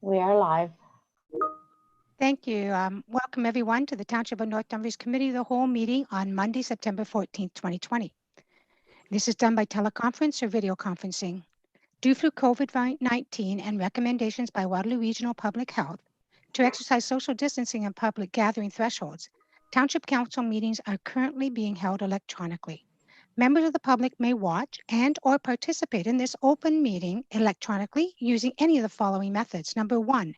We are live. Thank you. Welcome everyone to the Township of North Dumfries Committee of the Whole meeting on Monday, September 14th, 2020. This is done by teleconference or video conferencing. Due to COVID-19 and recommendations by Waterloo Regional Public Health to exercise social distancing and public gathering thresholds, Township Council meetings are currently being held electronically. Members of the public may watch and or participate in this open meeting electronically using any of the following methods. Number one,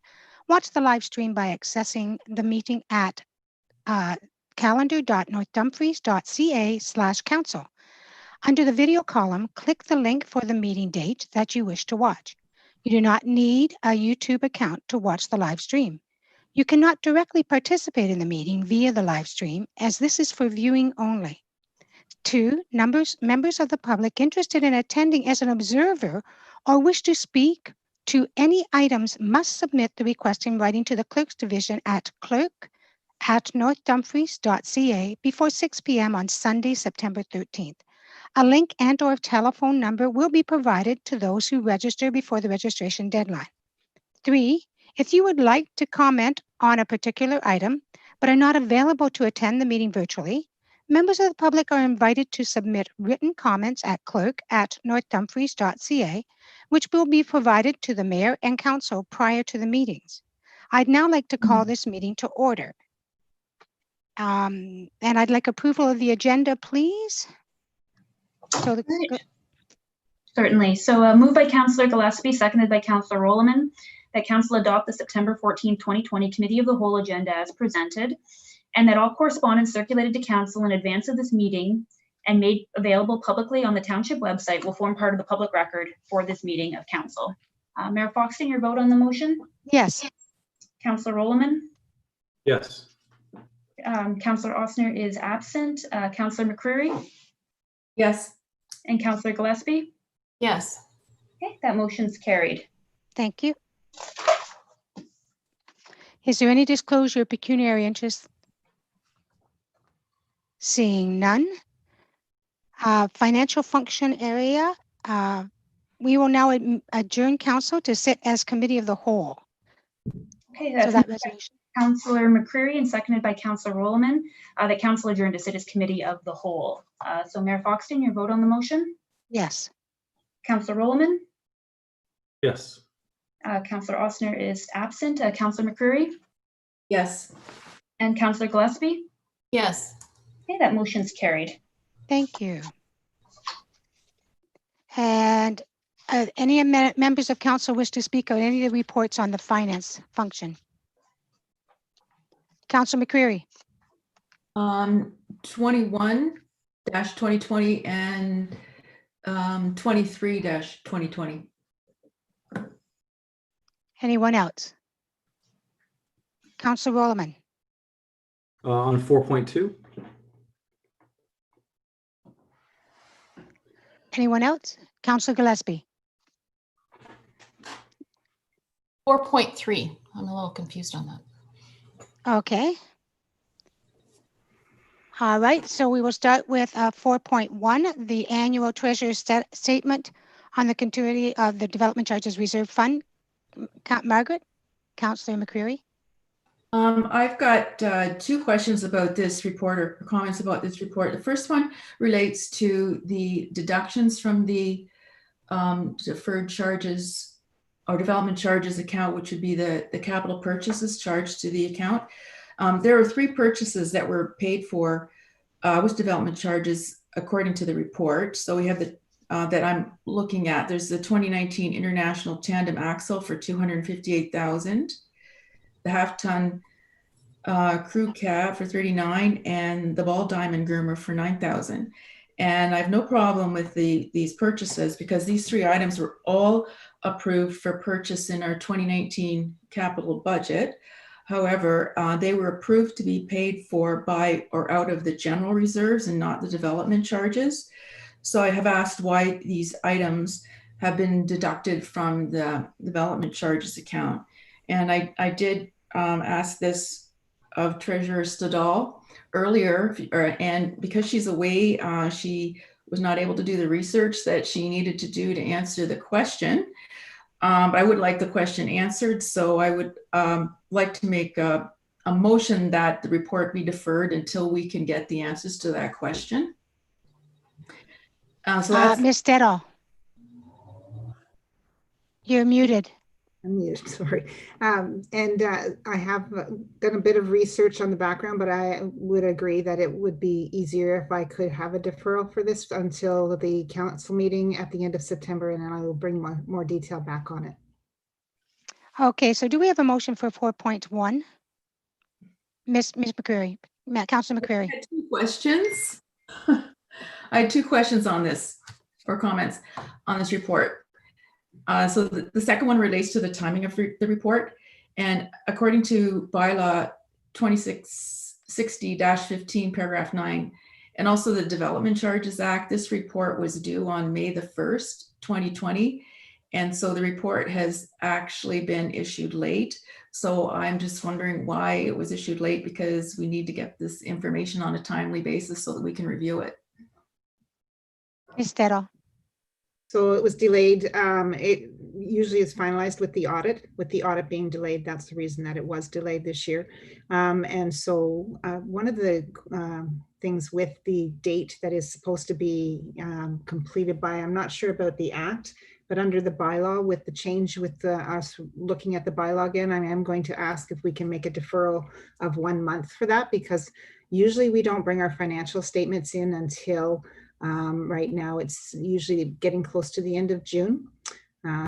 watch the live stream by accessing the meeting at calendar.northdumfries.ca/council. Under the video column, click the link for the meeting date that you wish to watch. You do not need a YouTube account to watch the live stream. You cannot directly participate in the meeting via the live stream, as this is for viewing only. Two, members of the public interested in attending as an observer or wish to speak to any items must submit the request in writing to the Clerk's Division at clerk@northdumfries.ca before 6 p.m. on Sunday, September 13th. A link and or telephone number will be provided to those who register before the registration deadline. Three, if you would like to comment on a particular item but are not available to attend the meeting virtually, members of the public are invited to submit written comments at clerk@northdumfries.ca, which will be provided to the mayor and council prior to the meetings. I'd now like to call this meeting to order. And I'd like approval of the agenda, please. So Certainly. So moved by Councillor Gillespie, seconded by Councillor Rolleman, that Council adopt the September 14, 2020 Committee of the Whole agenda as presented, and that all correspondence circulated to Council in advance of this meeting and made available publicly on the Township website will form part of the public record for this meeting of Council. Mayor Foxton, your vote on the motion? yes. Councillor Rolleman? Yes. Councillor Osner is absent. Councillor McCreary? Yes. And Councillor Gillespie? Yes. Okay, that motion's carried. Thank you. Is there any disclosure of pecuniary interest? Seeing none. Financial function area. We will now adjourn council to sit as committee of the whole. Okay, So that's that resolution. Councillor McCreary and seconded by Councillor Rolleman. The council adjourned to sit as committee of the whole. So Mayor Foxton, your vote on the motion? Yes. Councillor Rolleman? Yes. Councillor Osner is absent. Councillor McCreary? Yes. And Councillor Gillespie? Yes. Okay, that motion's carried. Thank you. And any members of council wish to speak on any of the reports on the finance function? Councillor McCreary. 21-2020 and 23-2020. Anyone else? Councillor Rolleman. On 4.2. Anyone else? Councillor Gillespie. 4.3. I'm a little confused on that. Okay. All right, so we will start with 4.1, the annual treasurer's statement on the continuity of the Development Charges Reserve Fund. Margaret, Councillor McCreary. I've got two questions about this report or comments about this report. The first one relates to the deductions from the deferred charges or development charges account, which would be the capital purchases charged to the account. There are 3 purchases that were paid for with development charges according to the report. So we have the that I'm looking at. There's the 2019 International Tandem Axle for $258,000, the half-ton crew cab for $39,000, and the ball diamond groomer for $9,000. And I have no problem with these purchases because these 3 items were all approved for purchase in our 2019 capital budget. However, they were approved to be paid for by or out of the general reserves and not the development charges. So I have asked why these items have been deducted from the development charges account. And I did ask this of Treasurer Stadal earlier, and because she's away, she was not able to do the research that she needed to do to answer the question. But I would like the question answered, so I would like to make a motion that the report be deferred until we can get the answers to that question. So that's Ms. Stedall. You're muted. I'm muted, sorry. I have done a bit of research on the background, but I would agree that it would be easier if I could have a deferral for this until the council meeting at the end of September, and then I will bring more detail back on it. Okay, so do we have a motion for 4.1? Ms. McCreary, Councilor McCreary. I had 2 questions. I had 2 questions on this, or comments on this report. So the second one relates to the timing of the report. And according to bylaw 2660-15, paragraph 9, and also the Development Charges Act, this report was due on May the 1st, 2020. And so the report has actually been issued late. So I'm just wondering why it was issued late, because we need to get this information on a timely basis so that we can review it. Ms. Stedall. So it was delayed. It usually is finalized with the audit. With the audit being delayed, that's the reason that it was delayed this year. And so one of the things with the date that is supposed to be completed by, I'm not sure about the act, but under the bylaw, with the change with us looking at the bylaw again, I am going to ask if we can make a deferral of 1 month for that, because usually we don't bring our financial statements in until right now it's usually getting close to the end of June.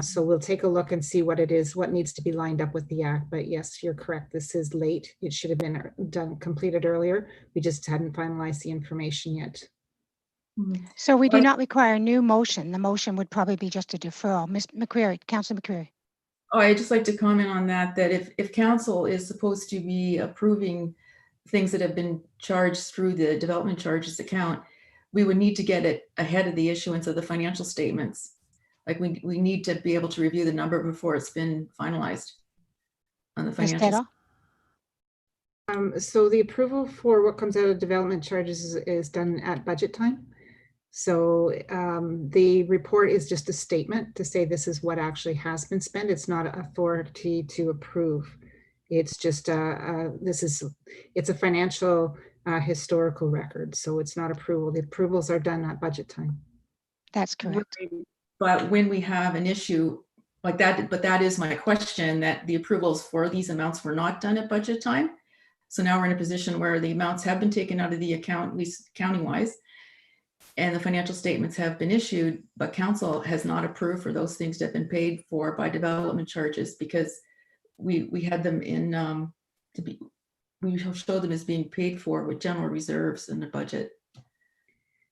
So we'll take a look and see what it is, what needs to be lined up with the act. But yes, you're correct. This is late. It should have been completed earlier. We just hadn't finalized the information yet. So we do not require a new motion. The motion would probably be just a deferral. Ms. McCreary, Councilor McCreary. Oh, I'd just like to comment on that, that if council is supposed to be approving things that have been charged through the development charges account, we would need to get it ahead of the issuance of the financial statements. Like we need to be able to review the number before it's been finalized on the Ms. financials. Stedall. So the approval for what comes out of development charges is done at budget time. So the report is just a statement to say this is what actually has been spent. It's not an authority to approve. It's just it's a financial historical record. So it's not approval. The approvals are done at budget time. That's correct. But when we have an issue like that, but that is my question, that the approvals for these amounts were not done at budget time. So now we're in a position where the amounts have been taken out of the account, at least counting wise, and the financial statements have been issued, but council has not approved for those things that have been paid for by development charges, because we had them in we showed them as being paid for with general reserves in the budget.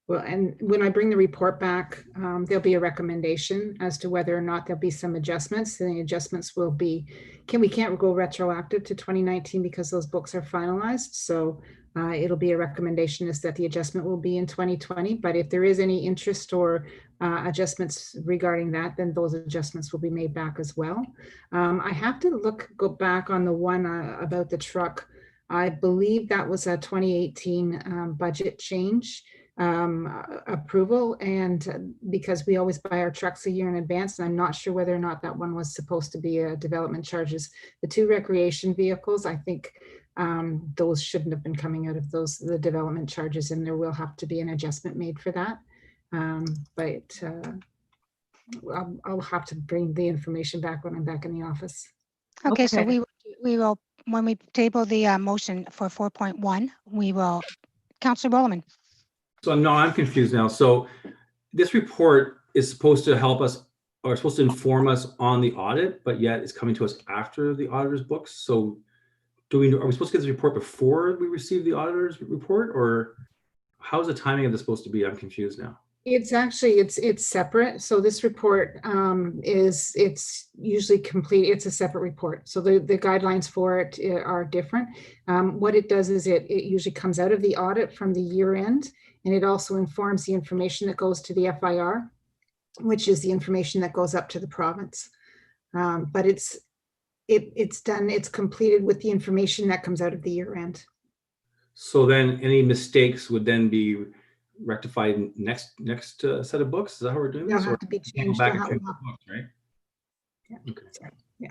Well, and when I bring the report back, there'll be a recommendation as to whether or not there'll be some adjustments. And the adjustments will be, we can't go retroactive to 2019 because those books are finalized. So it'll be a recommendation is that the adjustment will be in 2020. But if there is any interest or adjustments regarding that, then those adjustments will be made back as well. I have to go back on the one about the truck. I believe that was a 2018 budget change approval, and because we always buy our trucks a year in advance, and I'm not sure whether or not that one was supposed to be a development charges. The 2 recreation vehicles, I think those shouldn't have been coming out of the development charges, and there will have to be an adjustment made for that. But I'll have to bring the information back when I'm back in the office. Okay, so we will, when we table the motion for 4.1, we will, Councilor Rowland. So no, I'm confused now. So this report is supposed to help us, or supposed to inform us on the audit, but yet it's coming to us after the auditor's books. So are we supposed to get this report before we receive the auditor's report, or how's the timing of this supposed to be? I'm confused now. It's actually, it's separate. So this report it's usually complete. It's a separate report. So the guidelines for it are different. What it does is it usually comes out of the audit from the year end, and it also informs the information that goes to the FIR, which is the information that goes up to the province. But it's done, it's completed with the information that comes out of the year end. So then any mistakes would then be rectified next set of books? Is that how we're doing They'll this? have to be changed. Back and change the books, right? Okay. Sorry. Yeah.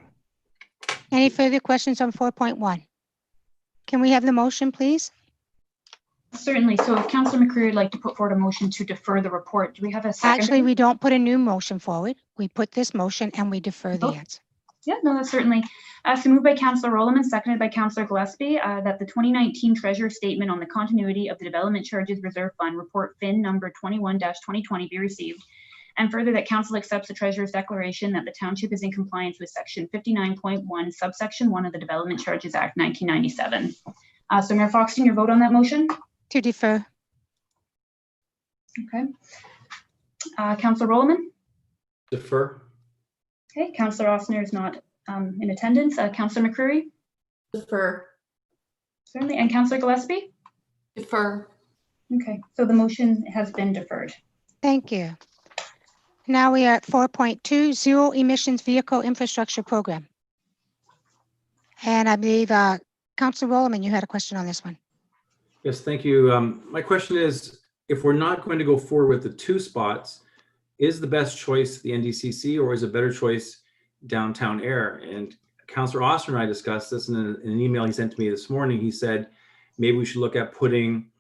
Any further questions on 4.1? Can we have the motion, please? Certainly. So if Councillor McCreary would like to put forward a motion to defer the report, do we have a second? Actually, we don't put a new motion forward. We put this motion and we defer the Oh. answer. Yeah, no, that's certainly. So moved by Councillor Rowland, seconded by Councillor Gillespie, that the 2019 Treasurer Statement on the continuity of the Development Charges Reserve Fund Report FIN number 21-2020 be received. And further, that Council accepts the Treasurer's declaration that the Township is in compliance with Section 59.1, subsection 1 of the Development Charges Act 1997. So Mayor Foxton, your vote on that motion? To defer. Okay. Councillor Rowland? Defer. Okay. Councillor Ossner is not in attendance. Councillor McCreary? Defer. Certainly. And Councillor Gillespie? Defer. Okay. So the motion has been deferred. Thank you. Now we are at 4.2, Zero Emissions Vehicle Infrastructure Program. And I believe Councillor Rowland, you had a question on this one. Yes, thank you. My question is, if we're not going to go forward with the 2 spots, is the best choice the NDCC or is a better choice downtown air? And Councillor Oster and I discussed this in an email he sent to me this morning. He said, maybe we should look at putting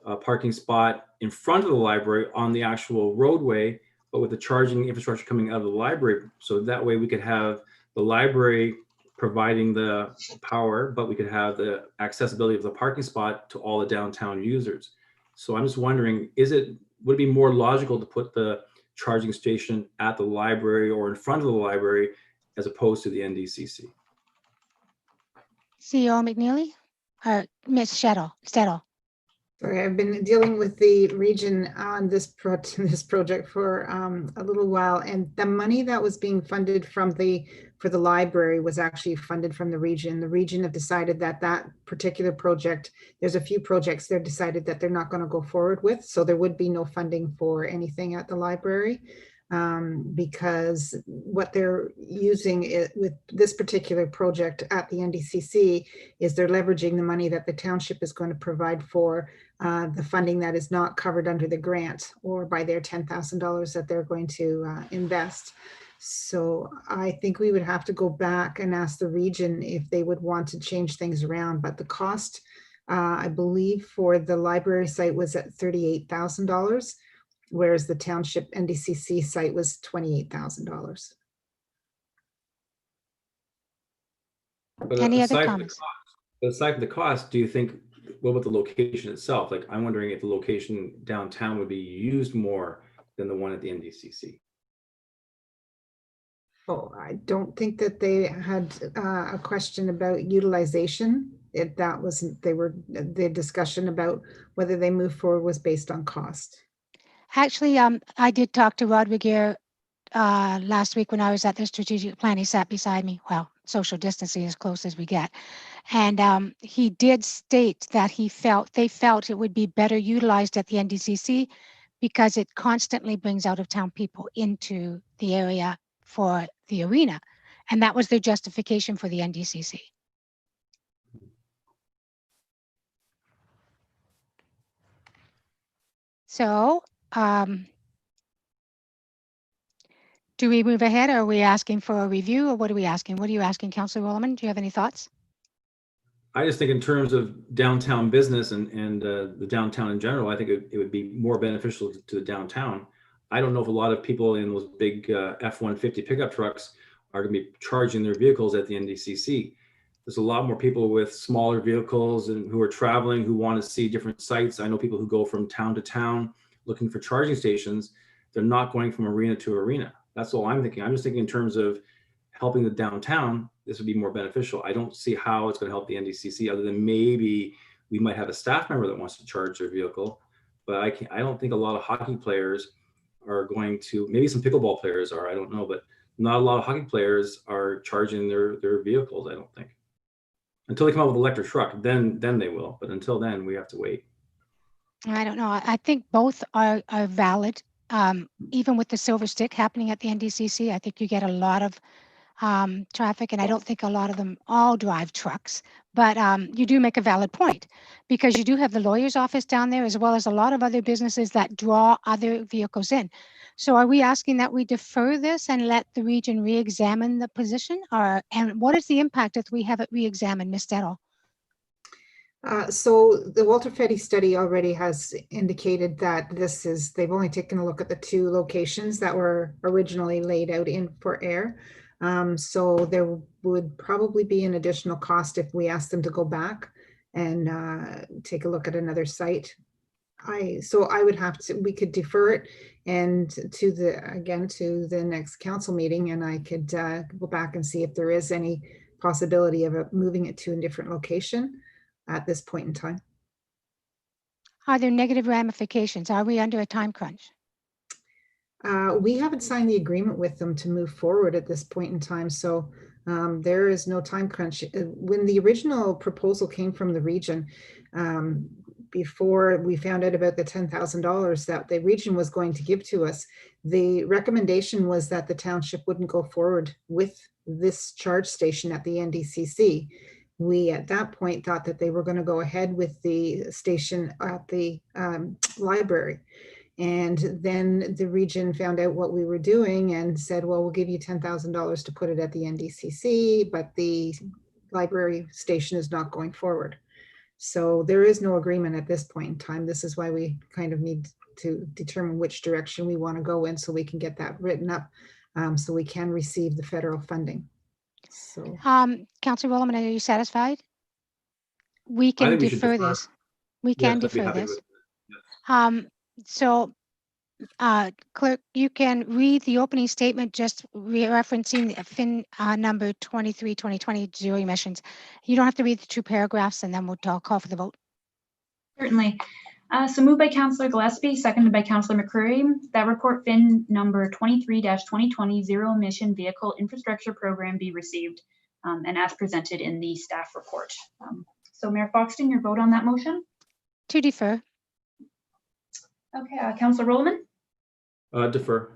a parking spot in front of the library on the actual roadway, but with the charging infrastructure coming out of the library. So that way we could have the library providing the power, but we could have the accessibility of the parking spot to all the downtown users. So I'm just wondering, would it be more logical to put the charging station at the library or in front of the library as opposed to the NDCC? CEO McNeely or Ms. Settle? Sorry, I've been dealing with the region on this project for a little while, and the money that was being funded for the library was actually funded from the region. The region have decided that particular project, there's a few projects they've decided that they're not going to go forward with, so there would be no funding for anything at the library. Because what they're using with this particular project at the NDCC is they're leveraging the money that the township is going to provide for the funding that is not covered under the grant or by their $10,000 that they're going to invest. So I think we would have to go back and ask the region if they would want to change things around. But the cost, I believe, for the library site was at $38,000. Whereas the township NDCC site was $28,000. Any other comments? Aside from the cost, do you think, what about the location itself? Like, I'm wondering if the location downtown would be used more than the one at the NDCC. Oh, I don't think that they had a question about utilization. That wasn't, the discussion about whether they move forward was based on cost. Actually, I did talk to Rod Regier last week when I was at the strategic plan. He sat beside me. Well, social distancing as close as we get. And he did state that they felt it would be better utilized at the NDCC because it constantly brings out of town people into the area for the arena. And that was their justification for the NDCC. So, do we move ahead? Or are we asking for a review, or what are we asking? What are you asking, Councillor Rowland? Do you have any thoughts? I just think in terms of downtown business and the downtown in general, I think it would be more beneficial to the downtown. I don't know if a lot of people in those big F-150 pickup trucks are going to be charging their vehicles at the NDCC. There's a lot more people with smaller vehicles and who are traveling, who want to see different sites. I know people who go from town to town looking for charging stations. They're not going from arena to arena. That's all I'm thinking. I'm just thinking in terms of helping the downtown, this would be more beneficial. I don't see how it's going to help the NDCC other than maybe we might have a staff member that wants to charge their vehicle, but I don't think a lot of hockey players are going to, maybe some pickleball players are, I don't know, but not a lot of hockey players are charging their vehicles, I don't think. Until they come out with an electric truck, then they will. But until then, we have to wait. I don't know. I think both are valid. Even with the silver stick happening at the NDCC, I think you get a lot of traffic, and I don't think a lot of them all drive trucks. But you do make a valid point, because you do have the lawyer's office down there, as well as a lot of other businesses that draw other vehicles in. So are we asking that we defer this and let the region re-examine the position, and what is the impact if we have it re-examined, Ms. Dettel? So the Walter Fetty study already has indicated that they've only taken a look at the 2 locations that were originally laid out for air. So there would probably be an additional cost if we asked them to go back and take a look at another site. So I would we could defer it and to the next council meeting, and I could go back and see if there is any possibility of moving it to a different location at this point in time. Are there negative ramifications? Are we under a time crunch? We haven't signed the agreement with them to move forward at this point in time, so there is no time crunch. When the original proposal came from the region, before we found out about the $10,000 that the region was going to give to us, the recommendation was that the township wouldn't go forward with this charge station at the NDCC. We at that point thought that they were going to go ahead with the station at the library. And then the region found out what we were doing and said, well, we'll give you $10,000 to put it at the NDCC, but the library station is not going forward. So there is no agreement at this point in time. This is why we kind of need to determine which direction we want to go in so we can get that written up so we can receive the federal funding. So, Councillor Williman, are you satisfied? We can think we should defer defer. this. We can Yes, I'd be defer happy this. with it. So, clerk, you can read the opening statement just referencing FIN number 23-2020 zero emissions. You don't have to read the 2 paragraphs, and then we'll call for the vote. Certainly. So moved by Councillor Gillespie, seconded by Councillor McCreary, that report FIN number 23-2020 zero emission vehicle infrastructure program be received and as presented in the staff report. So Mayor Foxton, your vote on that motion? To defer. Okay, Councillor Rollman? Defer.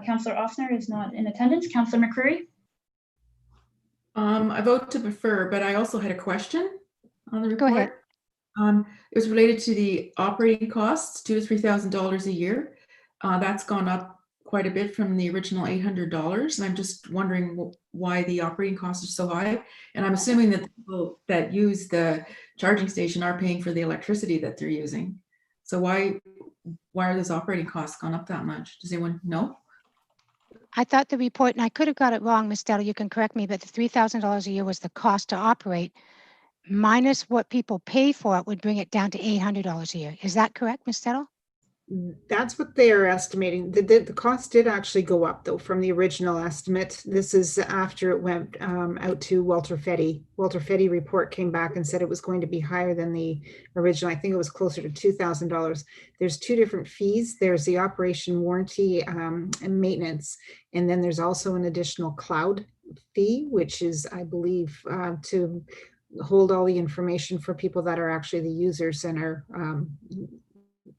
Councillor Offner is not in attendance. Councillor McCreary? I vote to defer, but I also had a question on the report. Go ahead. It was related to the operating costs, $2,000 to $3,000 a year. That's gone up quite a bit from the original $800, and I'm just wondering why the operating costs are so high. And I'm assuming that the people that use the charging station are paying for the electricity that they're using. So why are those operating costs gone up that much? Does anyone know? I thought the report, and I could have got it wrong, Ms. Dettel, you can correct me, but the $3,000 a year was the cost to operate, minus what people pay for it would bring it down to $800 a year. Is that correct, Ms. Dettel? that's what they are estimating. The cost did actually go up though from the original estimate. This is after it went out to Walter Fetty. Walter Fetty report came back and said it was going to be higher than the original. I think it was closer to $2,000. There's 2 different fees. There's the operation warranty and maintenance. And then there's also an additional cloud fee, which is, I believe, to hold all the information for people that are actually the users and are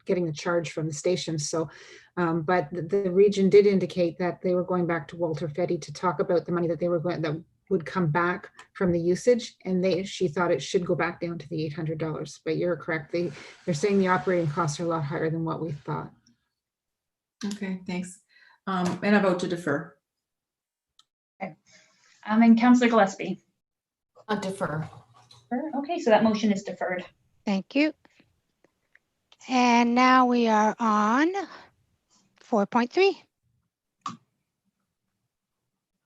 getting the charge from the station. So, but the region did indicate that they were going back to Walter Fetty to talk about the money that that would come back from the usage, and she thought it should go back down to the $800. But you're correct; they're saying the operating costs are a lot higher than what we thought. Okay, thanks. And I vote to defer. Okay. And Councillor Gillespie? Defer. Okay, so that motion is deferred. Thank you. And now we are on 4.3.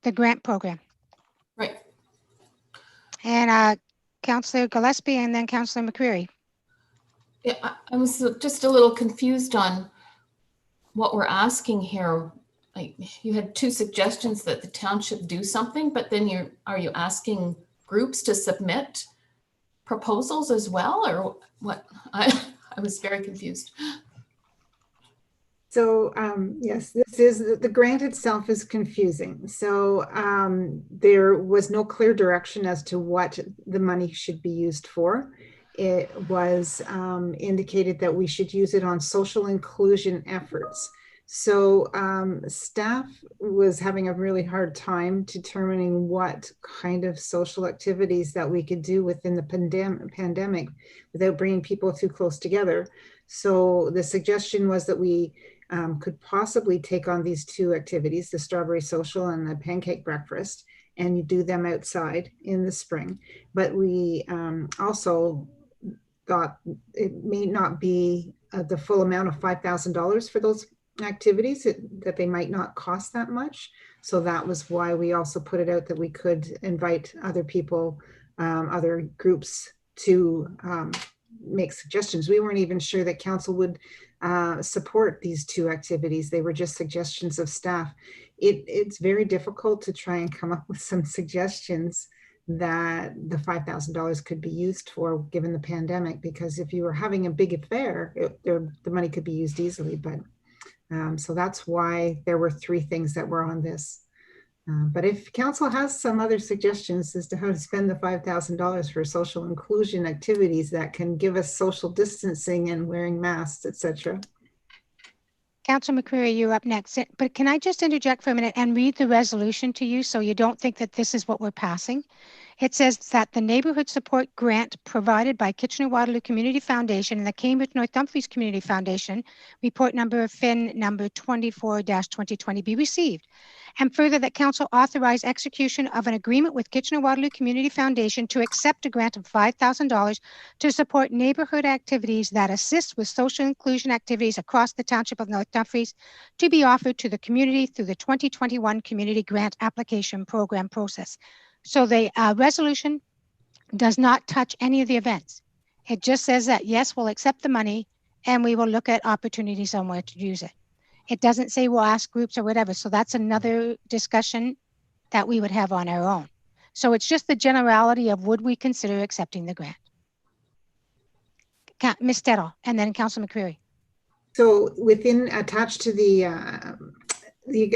The grant program. Right. And Councillor Gillespie and then Councillor McCreary. Yeah, I was just a little confused on what we're asking here. Like, you had 2 suggestions that the township do something, but then are you asking groups to submit proposals as well, or what? I was very confused. So yes, this is the grant itself is confusing. So there was no clear direction as to what the money should be used for. It was indicated that we should use it on social inclusion efforts. So staff was having a really hard time determining what kind of social activities that we could do within the pandemic without bringing people too close together. So the suggestion was that we could possibly take on these two activities, the strawberry social and the pancake breakfast, and you do them outside in the spring. But we also thought it may not be the full amount of $5,000 for those activities, that they might not cost that much. So that was why we also put it out that we could invite other people, other groups to make suggestions. We weren't even sure that council would support these two activities. They were just suggestions of staff. It's very difficult to try and come up with some suggestions that the $5,000 could be used for, given the pandemic, because if you were having a big affair, the money could be used easily. But so that's why there were three things that were on this. But if council has some other suggestions as to how to spend the $5,000 for social inclusion activities that can give us social distancing and wearing masks, etc. Councillor McCreary, you're up next. But can I just interject for a minute and read the resolution to you so you don't think that this is what we're passing? It says that the neighborhood support grant provided by Kitchener-Waterloo Community Foundation and the Cambridge North Dumfries Community Foundation, report number FIN number 24-2020, be received. And further, that council authorize execution of an agreement with Kitchener-Waterloo Community Foundation to accept a grant of $5,000 to support neighborhood activities that assist with social inclusion activities across the township of North Dumfries, to be offered to the community through the 2021 Community Grant Application Program process. So the resolution does not touch any of the events. It just says that, yes, we'll accept the money and we will look at opportunities somewhere to use it. It doesn't say we'll ask groups or whatever. So that's another discussion that we would have on our own. So it's just the generality of would we consider accepting the grant. Ms. Stedall, and then Councillor McCreary. So within, attached to the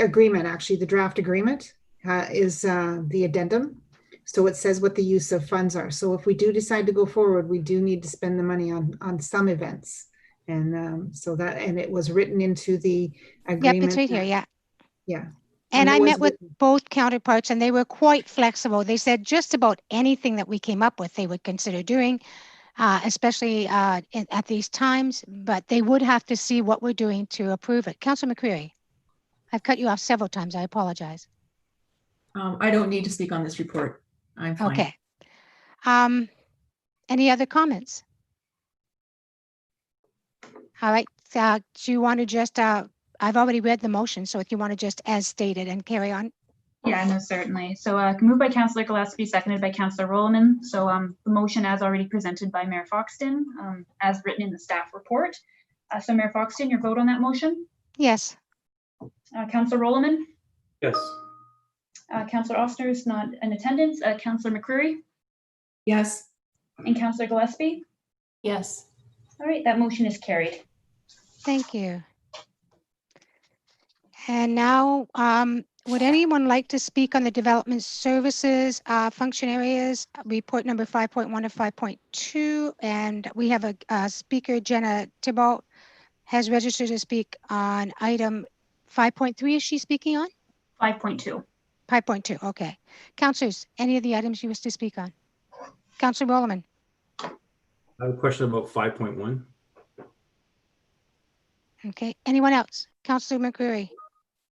agreement, actually the draft agreement, is the addendum. So it says what the use of funds are. So if we do decide to go forward, we do need to spend the money on some events. And so that, and it was written into the agreement. Yep, it's right here, yeah. Yeah. And it I was met with written. both counterparts and they were quite flexible. They said just about anything that we came up with, they would consider doing, especially at these times, but they would have to see what we're doing to approve it. Councillor McCreary, I've cut you off several times. I apologize. I don't need to speak on this report. I'm fine. Okay. Any other comments? All right. Do you want to just, I've already read the motion, so if you want to just as stated and carry on. Yeah, no, certainly. So moved by Councillor Gillespie, seconded by Councillor Rolliman. So the motion as already presented by Mayor Foxton, as written in the staff report. So Mayor Foxton, your vote on that motion? Yes. Councillor Rolliman? Yes. Councillor Oster is not in attendance. Councillor McCreary Yes. and Councillor Gillespie? Yes. All right, that motion is carried. Thank you. And now, would anyone like to speak on the development services function areas, report number 5.1 and 5.2? And we have a speaker, Jenna Thibault, has registered to speak on item 5.3. Is she speaking on? 5.2. 5.2, okay. Councillors, any of the items you wish to speak on? Councillor Rolliman. I have a question about 5.1. Okay, anyone else? Councillor McCreary.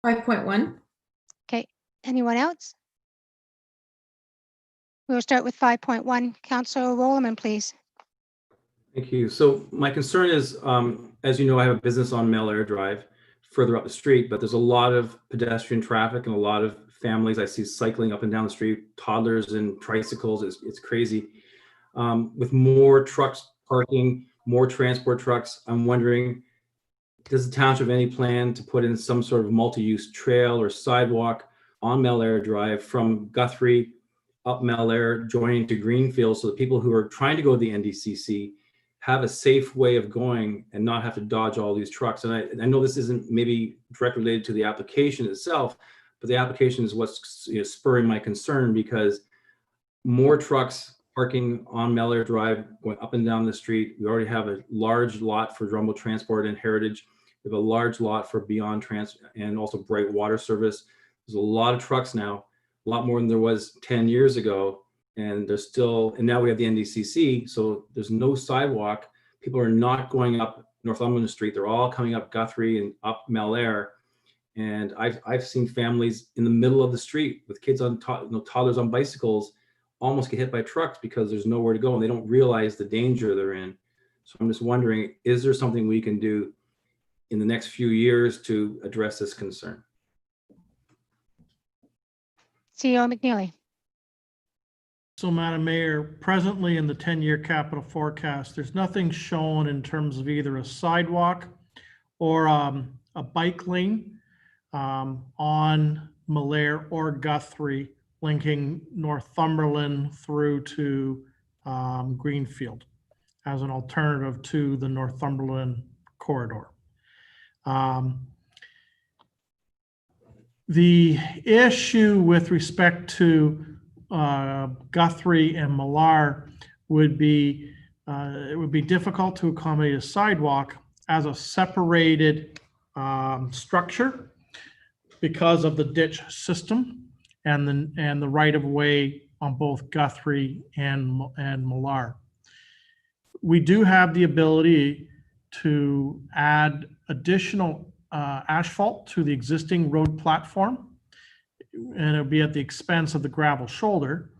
5.1. Okay, anyone else? We'll start with 5.1. Councillor Rolliman, please. Thank you. So my concern is, as you know, I have a business on Mel Air Drive further up the street, but there's a lot of pedestrian traffic and a lot of families I see cycling up and down the street, toddlers and tricycles. It's crazy. With more trucks parking, more transport trucks, I'm wondering, does the township have any plan to put in some sort of multi-use trail or sidewalk on Mel Air Drive from Guthrie up Mel Air, joining to Greenfield, so that people who are trying to go to the NDCC have a safe way of going and not have to dodge all these trucks? And I know this isn't maybe directly related to the application itself, but the application is what's spurring my concern, because more trucks parking on Mel Air Drive going up and down the street. We already have a large lot for Drumble Transport and Heritage. We have a large lot for Beyond Trans and also Bright Water Service. There's a lot of trucks now, a lot more than there was 10 years ago. And there's still, and now we have the NDCC, so there's no sidewalk. People are not going up Northumberland Street. They're all coming up Guthrie and up Malaire. And I've seen families in the middle of the street with kids on toddlers on bicycles almost get hit by trucks because there's nowhere to go and they don't realize the danger they're in. So I'm just wondering, is there something we can do in the next few years to address this concern? CEO McNeely. So, Madam Mayor, presently in the 10-year capital forecast, there's nothing shown in terms of either a sidewalk or a bike lane on Malaire or Guthrie linking Northumberland through to Greenfield as an alternative to the Northumberland corridor. The issue with respect to Guthrie and Malaire would be it would be difficult to accommodate a sidewalk as a separated structure because of the ditch system and the right of way on both Guthrie and Malaire. We do have the ability to add additional asphalt to the existing road platform, and it'll be at the expense of the gravel shoulder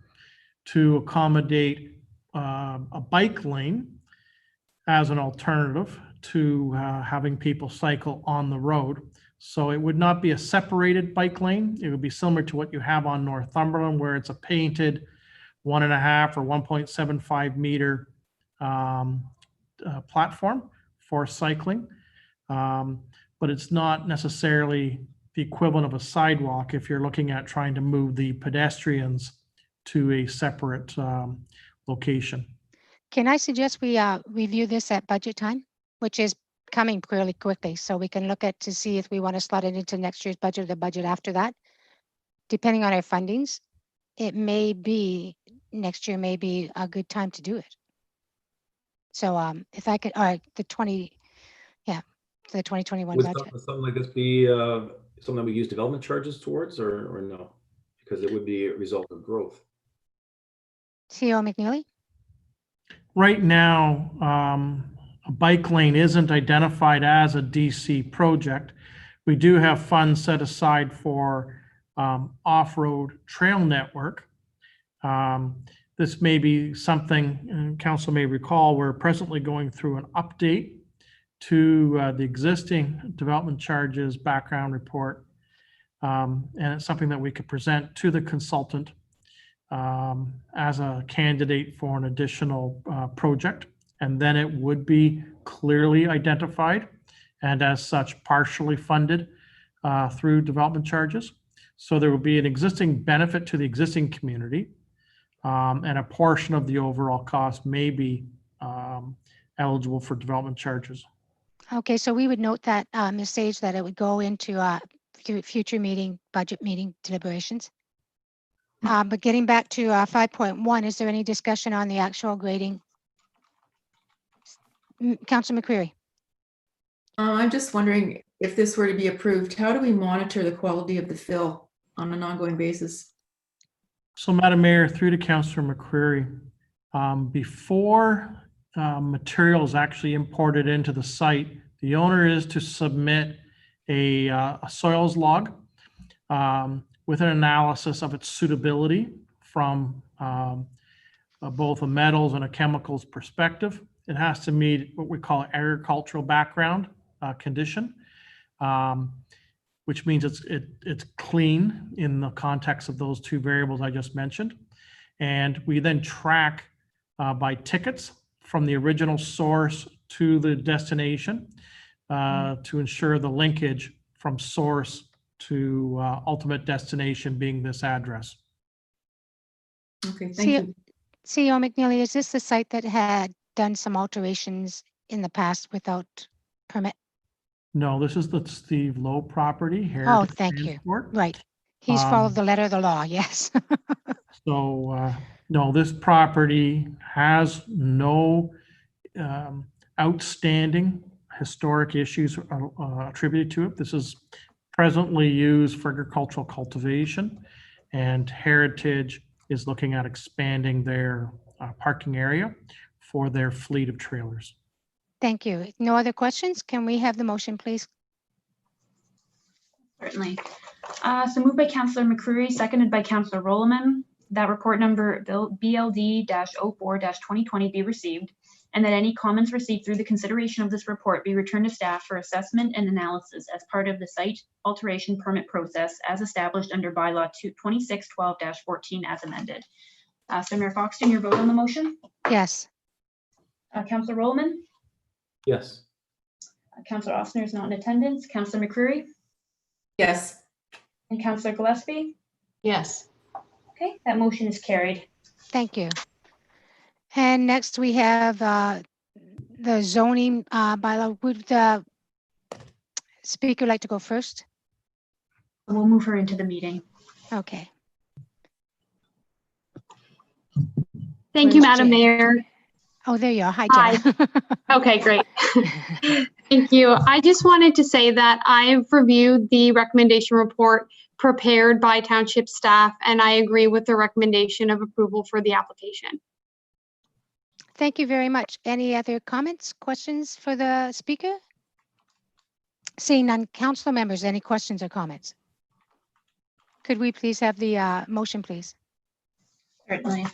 to accommodate a bike lane as an alternative to having people cycle on the road. So it would not be a separated bike lane. It would be similar to what you have on Northumberland, where it's a painted 1.5 or 1.75 meter platform for cycling. But it's not necessarily the equivalent of a sidewalk if you're looking at trying to move the pedestrians to a separate location. Can I suggest we review this at budget time, which is coming really quickly, so we can look at to see if we want to slot it into next year's budget or the budget after that. Depending on our fundings, it may be next year may be a good time to do it. So if I could, all right, the 2021 Would budget. something like this be something that we use development charges towards, or no? Because it would be a result of growth. CEO McNeely? Right now, a bike lane isn't identified as a DC project. We do have funds set aside for off-road trail network. This may be something council may recall. We're presently going through an update to the existing development charges background report. And it's something that we could present to the consultant as a candidate for an additional project. And then it would be clearly identified and as such partially funded through development charges. So there will be an existing benefit to the existing community, and a portion of the overall cost may be eligible for development charges. Okay, so we would note that, Ms. Sage, that it would go into future meeting, budget meeting deliberations. But getting back to 5.1, is there any discussion on the actual grading? Councilor McCreary. I'm just wondering, if this were to be approved, how do we monitor the quality of the fill on an ongoing basis? So, Madam Mayor, through to Councillor McCreary, before material is actually imported into the site, the owner is to submit a soils log with an analysis of its suitability from both a metals and a chemicals perspective. It has to meet what we call agricultural background condition, which means it's clean in the context of those two variables I just mentioned. And we then track by tickets from the original source to the destination to ensure the linkage from source to ultimate destination being this address. Okay, thank you. CEO McNeely, is this the site that had done some alterations in the past without permit? No, this is the Steve Lowe property. Oh, Heritage thank you. Transport. Right. He's followed the letter of the law, yes. So, no, this property has no outstanding historic issues attributed to it. This is presently used for agricultural cultivation, and Heritage is looking at expanding their parking area for their fleet of trailers. Thank you. No other questions? Can we have the motion, please? Certainly. So moved by Councillor McCreary, seconded by Councillor Rowland, that report number BLD-04-2020 be received, and that any comments received through the consideration of this report be returned to staff for assessment and analysis as part of the site alteration permit process as established under bylaw 2612-14 as amended. So Mayor Foxton, your vote on the motion? Yes. Councillor Rowland? Yes. Councillor Ossner is not in attendance. Councillor McCreary? Yes. And Councillor Gillespie? Yes. Okay, that motion is carried. Thank you. And next we have the zoning bylaw. Would the speaker like to go first? We'll move her into the meeting. Okay. Thank you, Where's Madam Jen? Mayor. Oh, there you are. Hi, Hi. Jen. Okay, great. Thank you. I just wanted to say that I've reviewed the recommendation report prepared by township staff, and I agree with the recommendation of approval for the application. Thank you very much. Any other comments, questions for the speaker? Seeing none, council members, any questions or comments? Could we please have the motion, please? Certainly.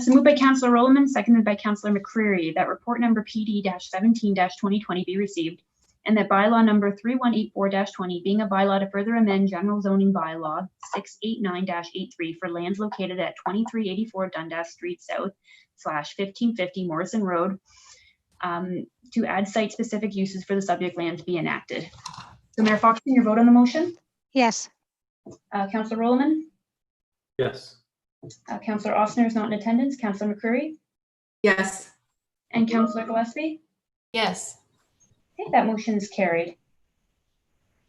So moved by Councillor Rowland, seconded by Councillor McCreary, that report number PD-17-2020 be received, and that bylaw number 3184-20 being a bylaw to further amend general zoning bylaw 689-83 for lands located at 2384 Dundas Street South /1550 Morrison Road to add site-specific uses for the subject land to be enacted. So Mayor Foxton, your vote on the motion? Yes. Councillor Rowland? Yes. Councillor Ossner is not in attendance. Councillor McCreary? Yes. And Councillor Gillespie? Yes. Okay, that motion is carried.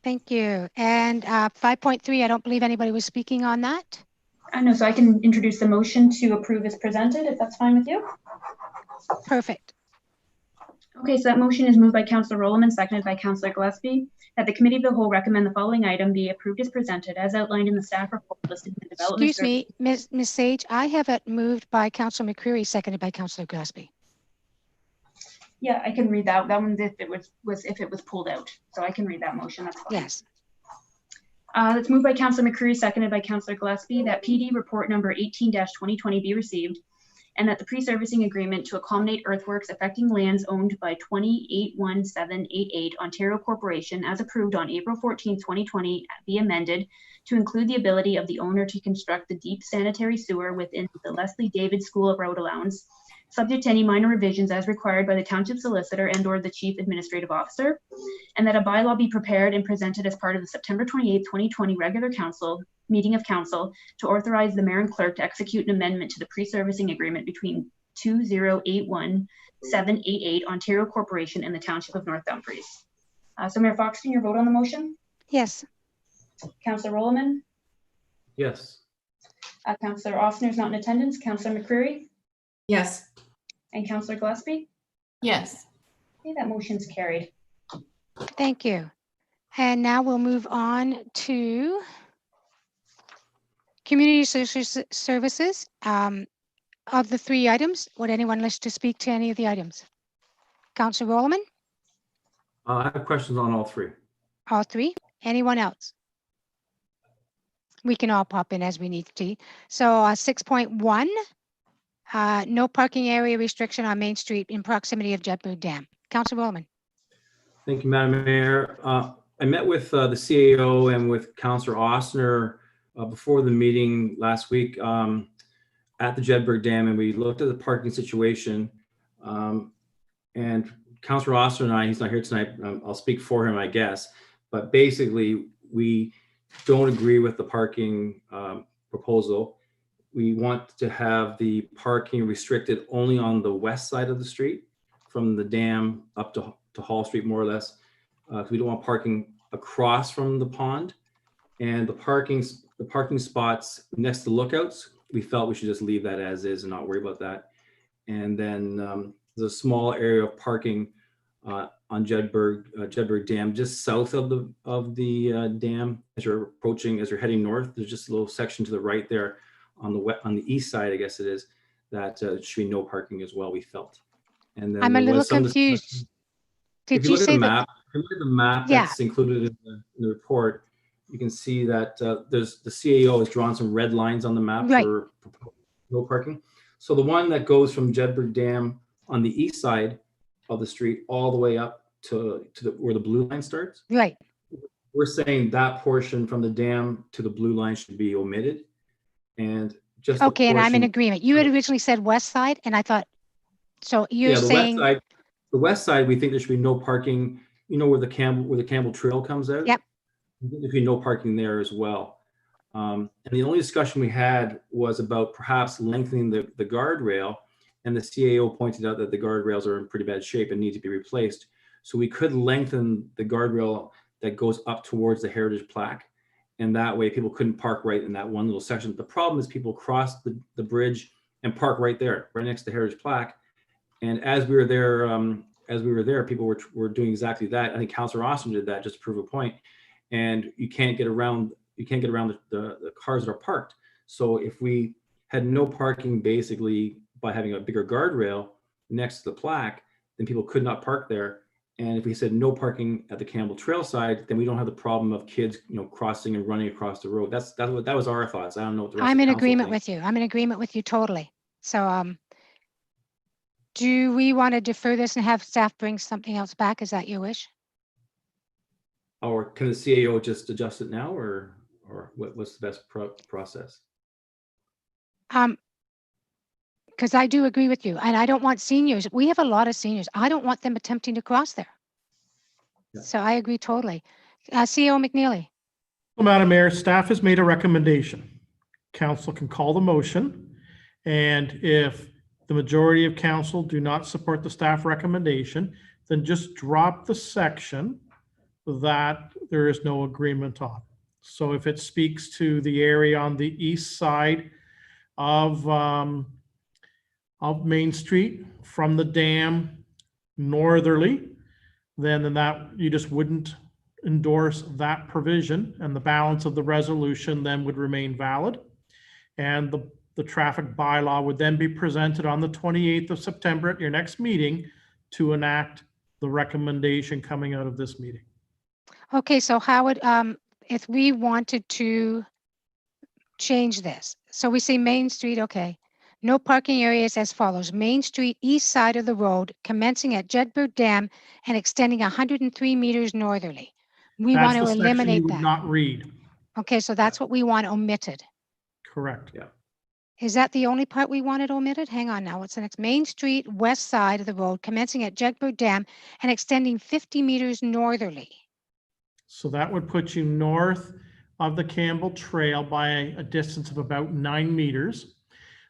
Thank you. And 5.3, I don't believe anybody was speaking on that. I know, so I can introduce the motion to approve as presented, if that's fine with you. Perfect. Okay, so that motion is moved by Councillor Rowland, seconded by Councillor Gillespie, that the Committee of the Whole recommend the following item be approved as presented as outlined in the staff report listed in the development. Excuse me, Ms. Sage, I have it moved by Councillor McCreary, seconded by Councillor Gillespie. Yeah, I can read that. That one if it was pulled out. So I can read that motion. That's fine. Yes. That's moved by Councillor McCreary, seconded by Councillor Gillespie, that PD report number 18-2020 be received, and that the pre-servicing agreement to accommodate earthworks affecting lands owned by 281788 Ontario Corporation as approved on April 14, 2020 be amended to include the ability of the owner to construct the deep sanitary sewer within the Leslie David School of Road allowance, subject to any minor revisions as required by the Township Solicitor and or the Chief Administrative Officer, and that a bylaw be prepared and presented as part of the September 28, 2020 regular meeting of council to authorize the mayor and clerk to execute an amendment to the pre-servicing agreement between 2081788 Ontario Corporation and the Township of North Dumfries. So Mayor Foxton, your vote on the motion? Yes. Councillor Rowland? Yes. Councillor Ossner is not in attendance. Councillor McCreary? Yes. And Councillor Gillespie? Yes. Okay, that motion's carried. Thank you. And now we'll move on to community services. Of the three items, would anyone wish to speak to any of the items? Councillor Rowland? I have questions on all three. All three? Anyone else? We can all pop in as we need to. So 6.1, no parking area restriction on Main Street in proximity of Jedburgh Dam. Councillor Rowland? Thank you, Madam Mayor. I met with the CAO and with Councillor Ossner before the meeting last week at the Jedburgh Dam, and we looked at the parking situation. And Councillor Ossner and I, he's not here tonight, I'll speak for him, I guess, but basically we don't agree with the parking proposal. We want to have the parking restricted only on the west side of the street from the dam up to Hall Street, more or less. We don't want parking across from the pond, and the parking spots next to lookouts, we felt we should just leave that as is and not worry about that. And then there's a small area of parking on Jedburgh Dam, just south of the dam. As you're heading north, there's just a little section to the right there on the east side, I guess it is, that should be no parking as well, we felt. And then I'm a there little was some confused. discussion. Did If you you look at say the that? map, if you look at the map Yeah. that's included in the report, you can see that there's the CAO has drawn some red lines on the map Right. for no parking. So the one that goes from Jedburgh Dam on the east side of the street all the way up to where the blue line starts, Right. we're saying that portion from the dam to the blue line should be omitted. And just the Okay, and I'm in portion- agreement. You had originally said west side, and I thought, so you're Yeah, saying, the west side, we think there should be no parking, you know, where the Campbell Trail comes out? Yep. There should be no parking there as well. And the only discussion we had was about perhaps lengthening the guardrail, and the CAO pointed out that the guardrails are in pretty bad shape and need to be replaced. So we could lengthen the guardrail that goes up towards the heritage plaque, and that way people couldn't park right in that one little section. The problem is people cross the bridge and park right there, right next to the heritage plaque. And as we were there, people were doing exactly that. I think Councillor Austin did that just to prove a point. And you can't get around the cars that are parked. So if we had no parking basically by having a bigger guardrail next to the plaque, then people could not park there. And if we said no parking at the Campbell Trail side, then we don't have the problem of kids, you know, crossing and running across the road. That was our thoughts. I don't know what the rest I'm of in council agreement thinks. with you. I'm in agreement with you totally. So, do we want to defer this and have staff bring something else back? Is that your wish? Or can the CAO just adjust it now, or what's the best process? Because I do agree with you, and I don't want seniors. We have a lot of seniors. I don't want them attempting to cross there. Yeah. So I agree totally. CEO McNeely. Well, Madam Mayor, staff has made a recommendation. Council can call the motion, and if the majority of council do not support the staff recommendation, then just drop the section that there is no agreement on. So if it speaks to the area on the east side of Main Street from the dam northerly, then that you just wouldn't endorse that provision, and the balance of the resolution then would remain valid. And the traffic bylaw would then be presented on the 28th of September at your next meeting to enact the recommendation coming out of this meeting. Okay, so how would, if we wanted to change this, so we say Main Street, okay. No parking areas as follows. Main Street, east side of the road, commencing at Jedburgh Dam and extending 103 meters northerly. We That's want the to section eliminate you would that. not read. Okay, so that's what we want omitted. Correct. Yeah. Is that the only part we wanted omitted? Hang on now. What's the next? Main Street, west side of the road, commencing at Jedburgh Dam and extending 50 meters northerly. So that would put you north of the Campbell Trail by a distance of about 9 meters.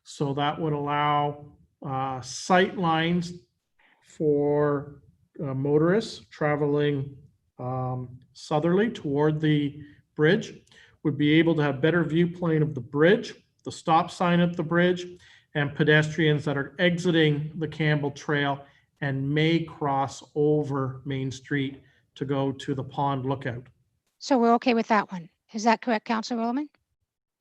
So that would allow sight lines for motorists traveling southerly toward the bridge, would be able to have better view plane of the bridge, the stop sign at the bridge, and pedestrians that are exiting the Campbell Trail and may cross over Main Street to go to the pond lookout. So we're okay with that one. Is that correct, Councilor Roman?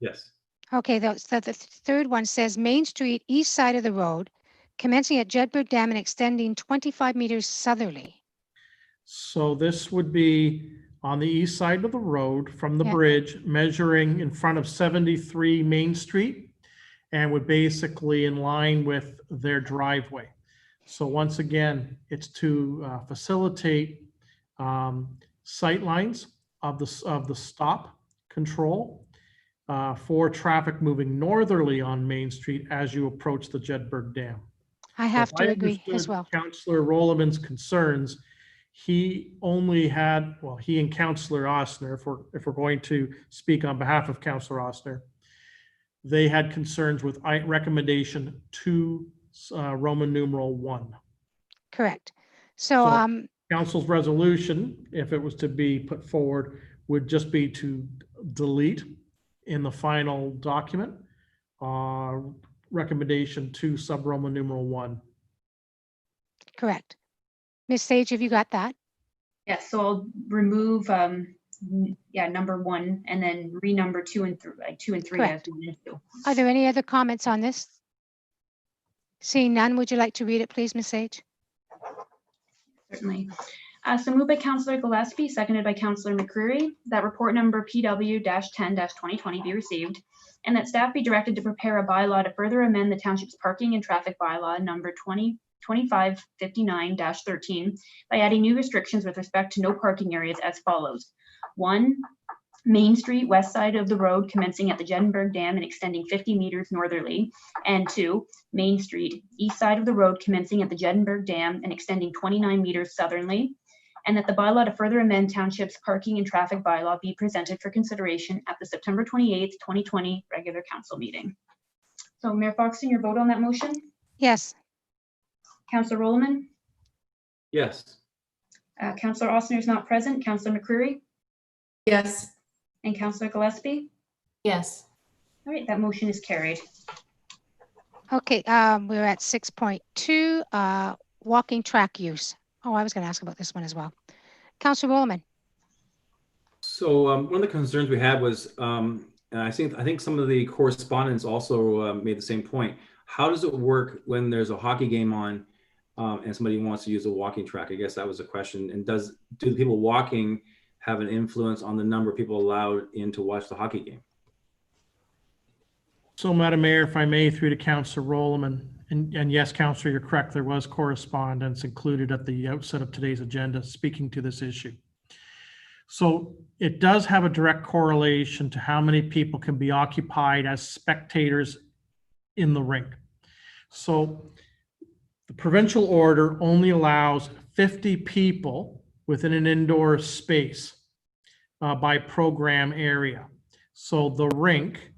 Yes. Okay, the third one says Main Street, east side of the road, commencing at Jedburgh Dam and extending 25 meters southerly. So this would be on the east side of the road from the Yeah. bridge, measuring in front of 73 Main Street, and would basically in line with their driveway. So once again, it's to facilitate sight lines of the stop control for traffic moving northerly on Main Street as you approach the Jedburgh Dam. I have So to if agree as understood well. Councillor Roloman's concerns, he only had, well, he and Councillor Ostner, if we're going to speak on behalf of Councillor Ostner, they had concerns with recommendation 2, Roman numeral 1. Correct. So, So- Council's resolution, if it was to be put forward, would just be to delete in the final document, recommendation 2, sub-Roman numeral 1. correct. Ms. Sage, have you got that? Yes, so I'll remove, number 1 and then renumber 2 and 3 as Correct. 1 and 2. Are there any other comments on this? Seeing none, would you like to read it, please, Ms. Sage? Certainly. So moved by Councillor Gillespie, seconded by Councillor McCreary, that report number PW-10-2020 be received, and that staff be directed to prepare a bylaw to further amend the township's parking and traffic bylaw number 2559-13 by adding new restrictions with respect to no parking areas as follows. 1, Main Street, west side of the road commencing at the Jeddenburg Dam and extending 50 meters northerly, and 2, Main Street, east side of the road commencing at the Jeddenburg Dam and extending 29 meters southerly, and that the bylaw to further amend township's parking and traffic bylaw be presented for consideration at the September 28th, 2020 regular council meeting. So Mayor Foxton, your vote on that motion? Yes. Councillor Rollman? Yes. Councillor Ossner is not present. Councillor McCreary Yes. and Councillor Gillespie? Yes. All right, that motion is carried. Okay, we're at 6.2, walking track use. Oh, I was going to ask about this one as well. Councillor Rollman. So one of the concerns we had was, and I think some of the correspondents also made the same point. How does it work when there's a hockey game on and somebody wants to use a walking track? I guess that was a question. And do the people walking have an influence on the number of people allowed in to watch the hockey game? So, Madam Mayor, if I may, through to Councillor Rollman, and yes, Councillor, you're correct, there was correspondence included at the outset of today's agenda speaking to this issue. So it does have a direct correlation to how many people can be occupied as spectators in the rink. So the provincial order only allows 50 people within an indoor space by program area. So the rink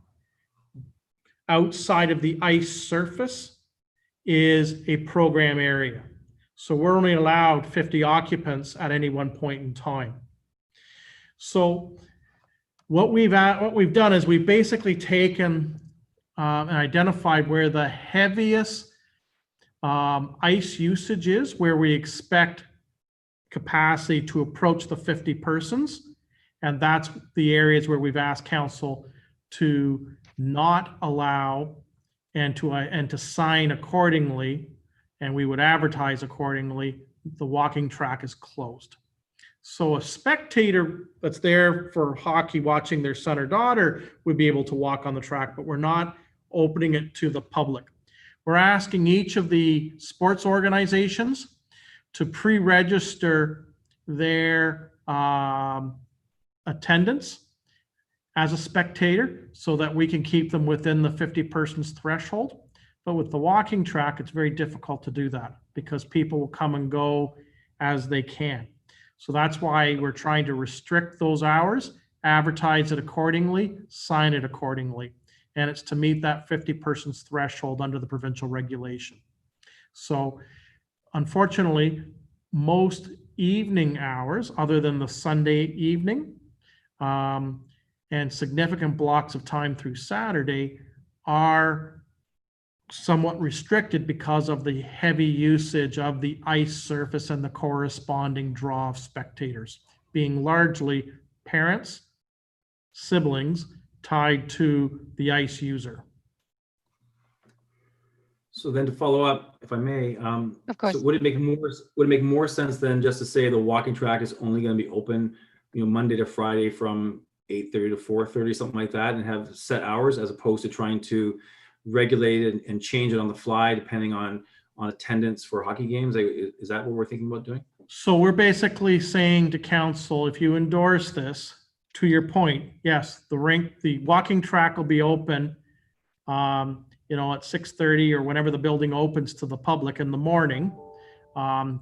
outside of the ice surface is a program area. So we're only allowed 50 occupants at any one point in time. So what we've done is we've basically taken and identified where the heaviest ice usage is, where we expect capacity to approach the 50 persons. And that's the areas where we've asked council to not allow and to sign accordingly, and we would advertise accordingly, the walking track is closed. So a spectator that's there for hockey watching their son or daughter would be able to walk on the track, but we're not opening it to the public. We're asking each of the sports organizations to pre-register their attendance as a spectator so that we can keep them within the 50 persons threshold. But with the walking track, it's very difficult to do that because people will come and go as they can. So that's why we're trying to restrict those hours, advertise it accordingly, sign it accordingly. And it's to meet that 50 persons threshold under the provincial regulation. So unfortunately, most evening hours, other than the Sunday evening, and significant blocks of time through Saturday, are somewhat restricted because of the heavy usage of the ice surface and the corresponding draw of spectators, being largely parents, siblings tied to the ice user. So then to follow up, if I may, Of course. so would it make more sense than just to say the walking track is only going to be open, Monday to Friday from 8:30 to 4:30, something like that, and have set hours, as opposed to trying to regulate it and change it on the fly depending on attendance for hockey games? Is that what we're thinking about doing? So we're basically saying to council, if you endorse this, to your point, yes, the walking track will be open, at 6:30 or whenever the building opens to the public in the morning,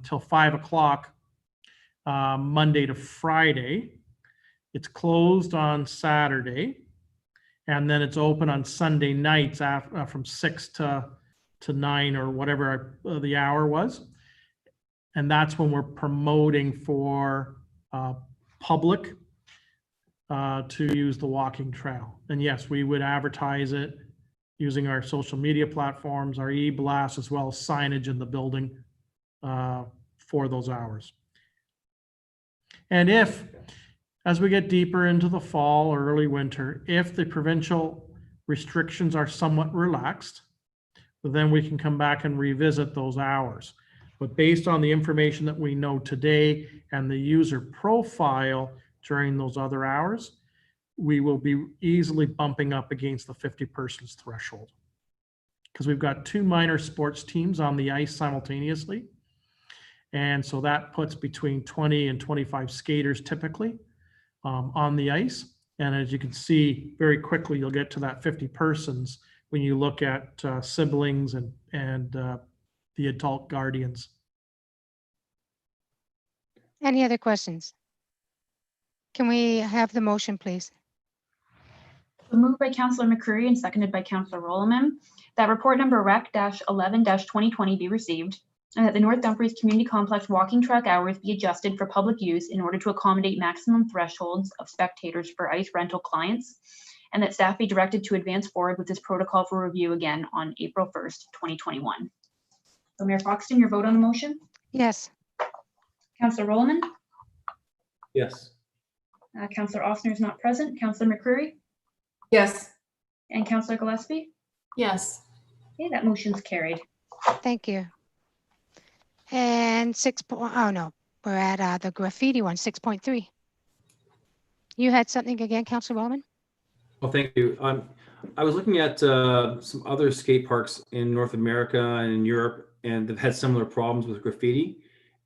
till 5 o'clock, Monday to Friday. It's closed on Saturday, and then it's open on Sunday nights from 6 to 9 or whatever the hour was. And that's when we're promoting for public to use the walking trail. And yes, we would advertise it using our social media platforms, our e-blast, as well as signage in the building for those hours. And if, as we get deeper into the fall or early winter, if the provincial restrictions are somewhat relaxed, then we can come back and revisit those hours. But based on the information that we know today and the user profile during those other hours, we will be easily bumping up against the 50 persons threshold. Because we've got 2 minor sports teams on the ice simultaneously. And so that puts between 20 and 25 skaters typically on the ice. And as you can see, very quickly, you'll get to that 50 persons when you look at siblings and the adult guardians. Any other questions? Can we have the motion, please? Moved by Councillor McCreary and seconded by Councillor Rolliman, that report number REC-11-2020 be received, and that the North Dumfries Community Complex walking track hours be adjusted for public use in order to accommodate maximum thresholds of spectators for ice rental clients, and that staff be directed to advance forward with this protocol for review again on April 1st, 2021. So Mayor Foxton, your vote on the motion? Yes. Councillor Rolliman? Yes. Councillor Ossner is not present. Councillor McCreary? Yes. And Councillor Gillespie? Yes. Okay, that motion's carried. Thank you. And oh no, we're at the graffiti one, 6.3. You had something again, Councillor Roman? Well, thank you. I was looking at some other skate parks in North America and in Europe, and they've had similar problems with graffiti.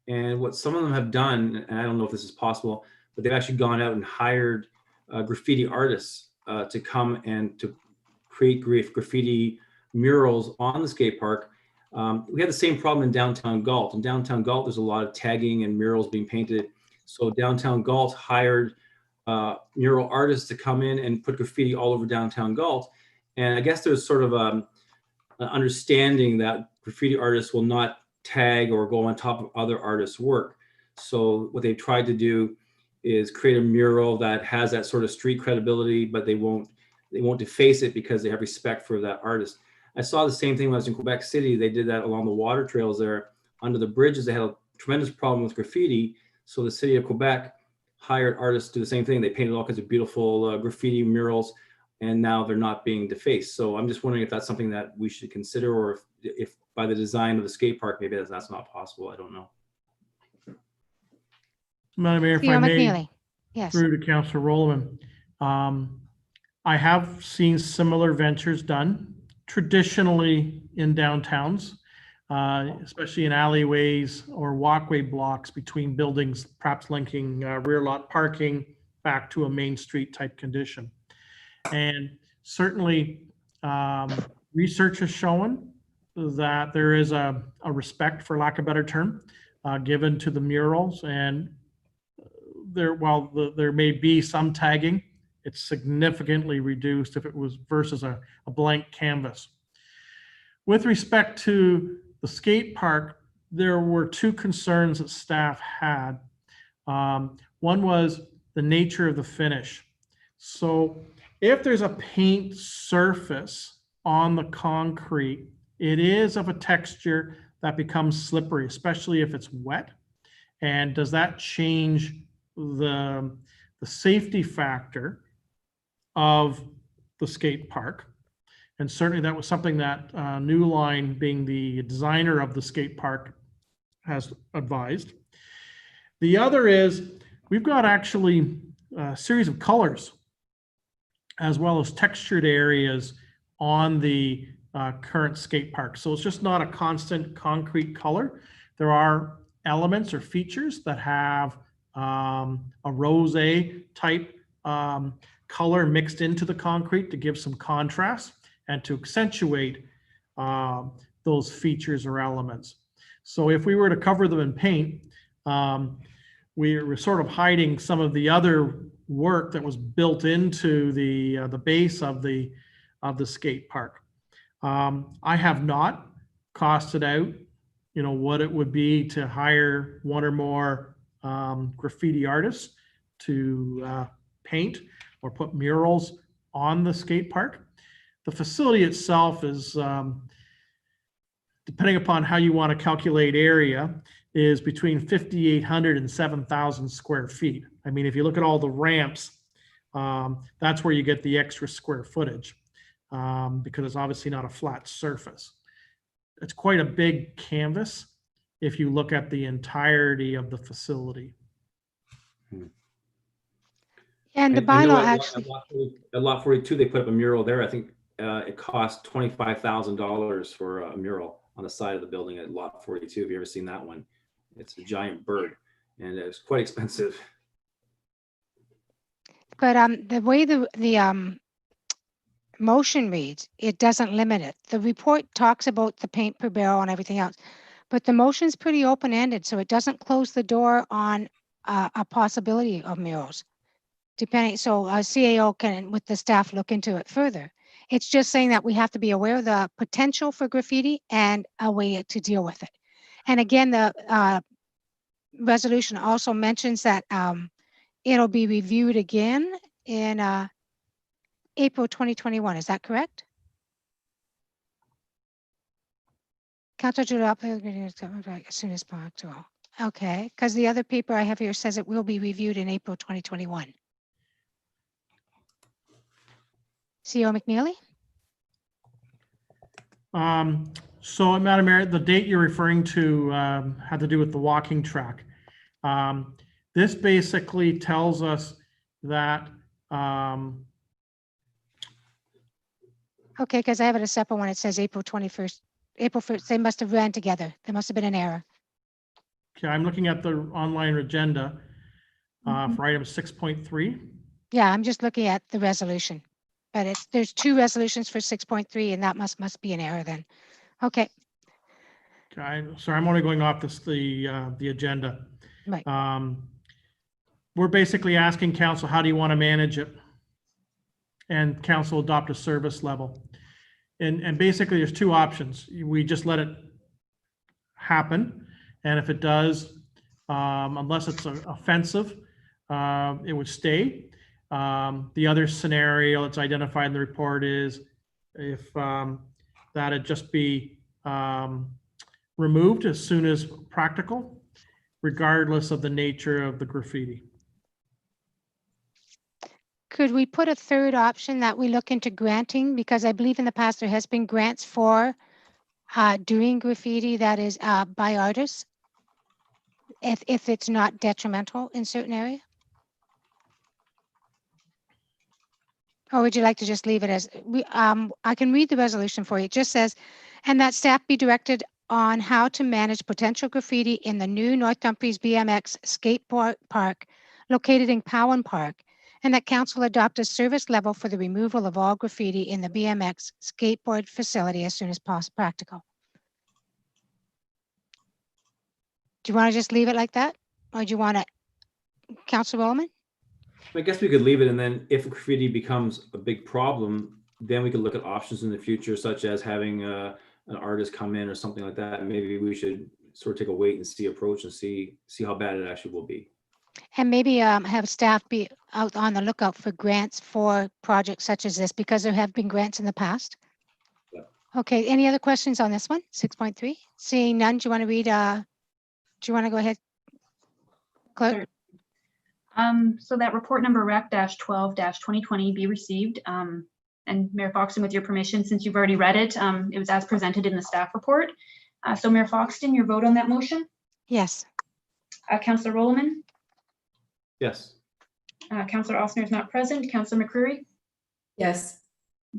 And what some of them have done, and I don't know if this is possible, but they've actually gone out and hired graffiti artists to come and to create graffiti murals on the skate park. We had the same problem in downtown Galt. In downtown Galt, there's a lot of tagging and murals being painted. So downtown Galt hired mural artists to come in and put graffiti all over downtown Galt. And I guess there's sort of an understanding that graffiti artists will not tag or go on top of other artists' work. So what they've tried to do is create a mural that has that sort of street credibility, but they won't deface it because they have respect for that artist. I saw the same thing when I was in Quebec City. They did that along the water trails there. Under the bridges, they had a tremendous problem with graffiti. So the city of Quebec hired artists to do the same thing. They painted all kinds of beautiful graffiti murals, and now they're not being defaced. So I'm just wondering if that's something that we should consider, or if by the design of the skate park, maybe that's not possible. I don't know. Madam Mayor, if Theo I may, McNeely. Yes. through to Councillor Rolliman. I have seen similar ventures done traditionally in downtowns, especially in alleyways or walkway blocks between buildings, perhaps linking rear lot parking back to a main street type condition. And certainly research has shown that there is a respect, for lack of a better term, given to the murals, and while there may be some tagging, it's significantly reduced if it was versus a blank canvas. With respect to the skate park, there were 2 concerns that staff had. One was the nature of the finish. So if there's a paint surface on the concrete, it is of a texture that becomes slippery, especially if it's wet. And does that change the safety factor of the skate park? And certainly that was something that New Line, being the designer of the skate park, has advised. The other is we've got actually a series of colors as well as textured areas on the current skate park. So it's just not a constant concrete color. There are elements or features that have a rosé type color mixed into the concrete to give some contrast and to accentuate those features or elements. So if we were to cover them in paint, we're sort of hiding some of the other work that was built into the base of the skate park. I have not costed out, what it would be to hire 1 or more graffiti artists to paint or put murals on the skate park. The facility itself is, depending upon how you want to calculate area, is between 5,800 and 7,000 square feet. I mean, if you look at all the ramps, that's where you get the extra square footage, because it's obviously not a flat surface. It's quite a big canvas. if you look at the entirety of the facility. And the I know bylaw at actually, at lot 42, they put up a mural there. I think it cost $25,000 for a mural on the side of the building at lot 42. Have you ever seen that one? It's a giant bird, and it's quite expensive. but the way the motion reads, it doesn't limit it. The report talks about the paint per barrel and everything else, but the motion's pretty open-ended, so it doesn't close the door on a possibility of murals. Depending, so CAO can, with the staff, look into it further. It's just saying that we have to be aware of the potential for graffiti and a way to deal with it. And again, the resolution also mentions that it'll be reviewed again in April 2021. Is that correct? Councilor Giuliano, as soon as possible. Okay, because the other paper I have here says it will be reviewed in April 2021. CEO McNeely? So, Madam Mayor, the date you're referring to had to do with the walking track. This basically tells us that Okay, because I have it a separate one. It says April 21st, April 1st. They must have ran together. There must have been an error. okay, I'm looking at the online agenda for item 6.3. Yeah, I'm just looking at the resolution. But there's two resolutions for 6.3 and that must be an error then. Okay, Okay, sorry, I'm only going off the agenda. right. We're basically asking council, how do you want to manage it? And council adopt a service level. And basically there's two options. We just let it happen. And if it does, unless it's offensive, it would stay. The other scenario that's identified in the report is if that'd just be removed as soon as practical, regardless of the nature of the graffiti. Could we put a third option that we look into granting? Because I believe in the past there has been grants for doing graffiti that is by artists, if it's not detrimental in certain area? Or would you like to just leave it as, I can read the resolution for you. It just says, and that staff be directed on how to manage potential graffiti in the new North Dumfries BMX skateboard park located in Cowan Park, and that council adopt a service level for the removal of all graffiti in the BMX skateboard facility as soon as possible, practical. Do you want to just leave it like that? Or do you want to, Councilor Roman? I guess we could leave it, and then if graffiti becomes a big problem, then we could look at options in the future, such as having an artist come in or something like that. Maybe we should sort of take a wait and see approach and see how bad it actually will be. And maybe have staff be out on the lookout for grants for projects such as this, because there have been grants in the past. Yeah. Okay, any other questions on this one? 6.3? Seeing none, do you want to read, do you want to go ahead? Clerk? Sure. So that report number rec-12-2020 be received. And Mayor Foxton, with your permission, since you've already read it, it was as presented in the staff report. So Mayor Foxton, your vote on that motion? Yes. Councillor Roman? Yes. Councillor Ossner is not present. Councillor McCreary? Yes.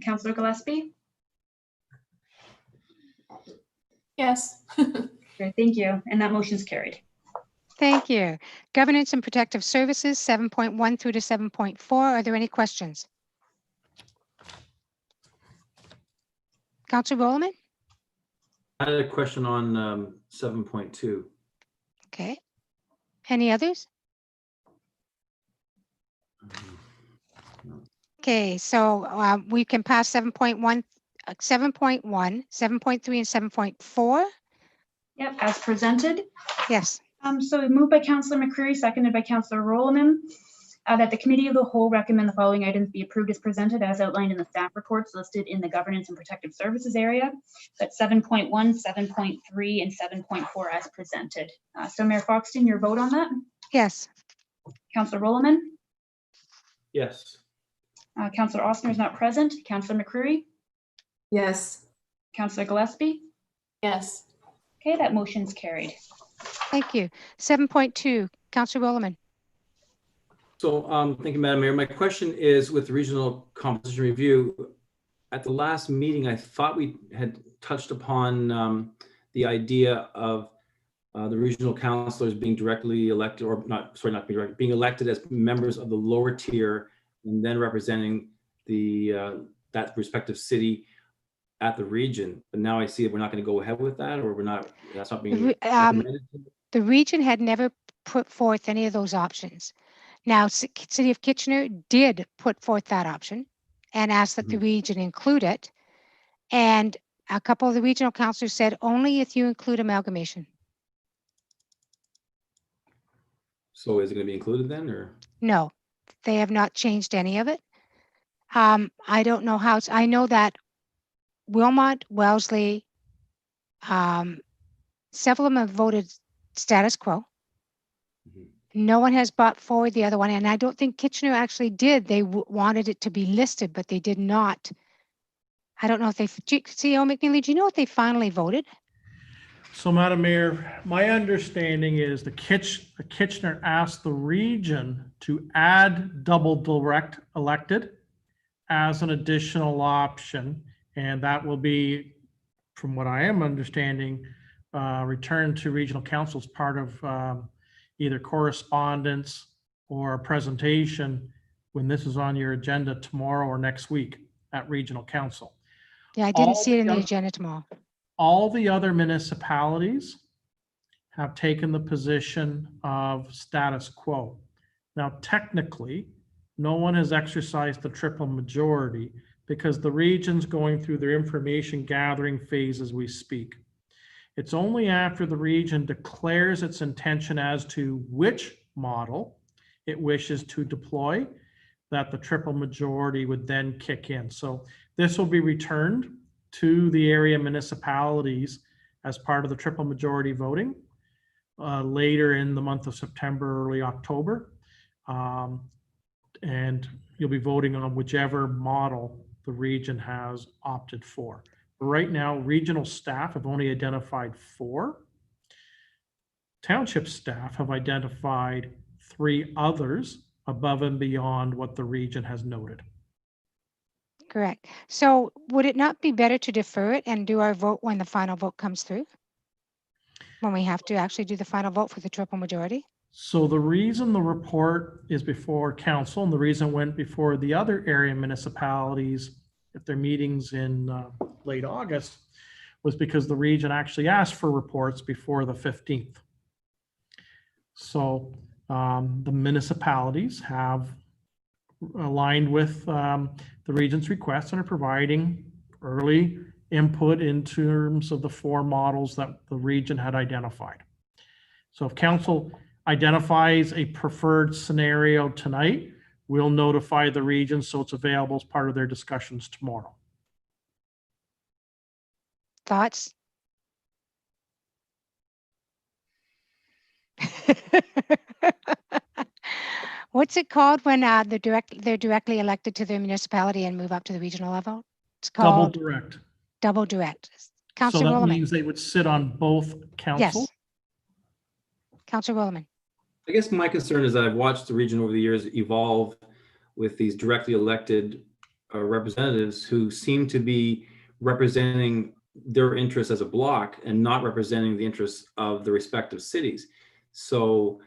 Councillor Gillespie? Yes. Okay, thank you. And that motion is carried. Thank you. Governance and Protective Services, 7.1 through to 7.4. Are there any questions? Councilor Roman? I had a question on 7.2. Okay. Any others? Okay, so we can pass 7.1, 7.1, 7.3, and 7.4. Yep, as presented. Yes. So moved by Councillor McCreary, seconded by Councillor Roman, that the Committee of the Whole recommend the following items be approved as presented as outlined in the staff reports listed in the Governance and Protective Services area. That's 7.1, 7.3, and 7.4 as presented. So Mayor Foxton, your vote on that? Yes. Councillor Roman? Yes. Councillor Ossner is not present. Councillor McCreary? Yes. Councillor Gillespie? Yes. Okay, that motion's carried. Thank you. 7.2, Councillor Williman. So, thank you, Madam Mayor. My question is with the regional composition review. At the last meeting, I thought we had touched upon the idea of the regional councilors being directly elected, or not, sorry, not being directly, being elected as members of the lower tier and then representing the that respective city at the region. But now I see that we're not going to go ahead with that, or we're not, that's not being recommended. The region had never put forth any of those options. Now, City of Kitchener did put forth that option and asked that the region include it. And a couple of the regional councillors said only if you include amalgamation. So is it going to be included then, or? No, they have not changed any of it. I don't know how, I know that Wilmot, Wellesley, several of them have voted status quo. No one has brought forward the other one, and I don't think Kitchener actually did. They wanted it to be listed, but they did not. I don't know if they, CEO McNeely, do you know what they finally voted? So, Madam Mayor, my understanding is the Kitchener asked the region to add double direct elected as an additional option, and that will be, from what I am understanding, returned to regional council as part of either correspondence or a presentation when this is on your agenda tomorrow or next week at regional council. Yeah, I didn't see it in the agenda tomorrow. All the other municipalities have taken the position of status quo. Now, technically, no one has exercised the triple majority because the region's going through their information gathering phase as we speak. It's only after the region declares its intention as to which model it wishes to deploy that the triple majority would then kick in. So this will be returned to the area municipalities as part of the triple majority voting later in the month of September, early October. And you'll be voting on whichever model the region has opted for. Right now, regional staff have only identified 4. Township staff have identified 3 others above and beyond what the region has noted. Correct. So would it not be better to defer it and do our vote when the final vote comes through? When we have to actually do the final vote for the triple majority? So the reason the report is before council and the reason it went before the other area municipalities at their meetings in late August was because the region actually asked for reports before the 15th. So the municipalities have aligned with the region's request and are providing early input in terms of the 4 models that the region had identified. So if council identifies a preferred scenario tonight, we'll notify the region so it's available as part of their discussions tomorrow. Thoughts? What's it called when they're directly elected to their municipality and move up to the regional level? It's Double called direct. double direct. So Councillor that Williman. means they would sit on both council. Yes. Councillor Williman. I guess my concern is that I've watched the region over the years evolve with these directly elected representatives who seem to be representing their interests as a block and not representing the interests of the respective cities. So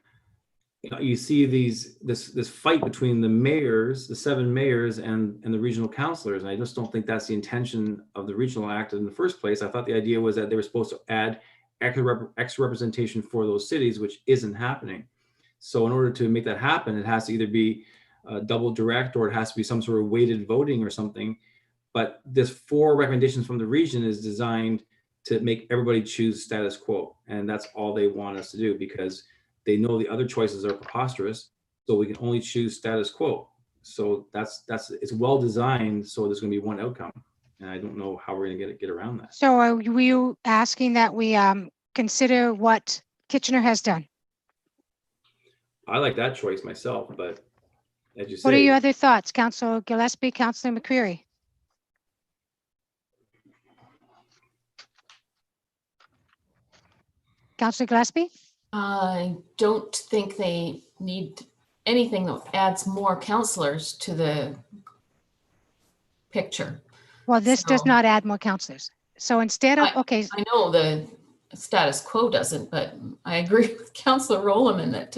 you see this fight between the mayors, the 7 mayors and the regional councillors. And I just don't think that's the intention of the Regional Act in the first place. I thought the idea was that they were supposed to add extra representation for those cities, which isn't happening. So in order to make that happen, it has to either be double direct or it has to be some sort of weighted voting or something. But this 4 recommendations from the region is designed to make everybody choose status quo. And that's all they want us to do because they know the other choices are preposterous. So we can only choose status quo. So it's well designed. So there's going to be one outcome. And I don't know how we're going to get around that. So are you asking that we consider what Kitchener has done? I like that choice myself, but as you say. What are your other thoughts, Councillor Gillespie, Councillor McCreary? Councillor Gillespie? I don't think they need anything that adds more counselors to the picture. Well, this does So- not add more councillors. So instead of, okay, I know the status quo doesn't, but I agree with Councillor Rowland that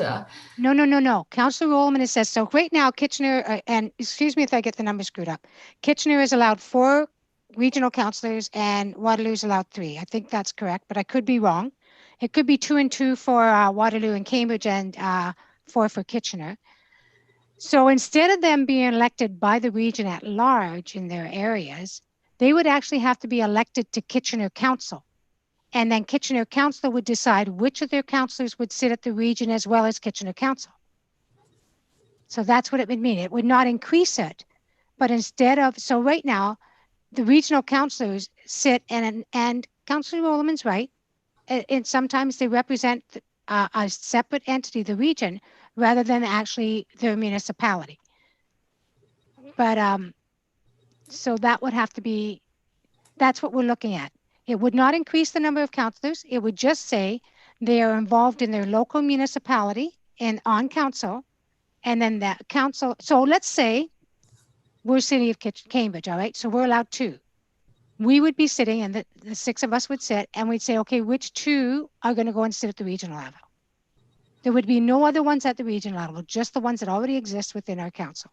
no. Councillor Rollman has says, so right now Kitchener, and excuse me if I get the numbers screwed up. Kitchener is allowed 4 regional councillors and Waterloo is allowed 3. I think that's correct, but I could be wrong. It could be 2 and 2 for Waterloo and Cambridge and 4 for Kitchener. So instead of them being elected by the region at large in their areas, they would actually have to be elected to Kitchener Council. And then Kitchener Council would decide which of their councillors would sit at the region as well as Kitchener Council. So that's what it would mean. It would not increase it, but instead of, so right now, the regional councillors sit and Councillor Rowland's right, and sometimes they represent a separate entity, the region, rather than actually their municipality. But so that would have to be, that's what we're looking at. It would not increase the number of councillors. It would just say they are involved in their local municipality and on council, and then that council. So let's say we're City of Cambridge, all right? So we're allowed 2. We would be sitting, and the 6 of us would sit, and we'd say, okay, which 2 are going to go and sit at the regional level? There would be no other ones at the regional level, just the ones that already exist within our council.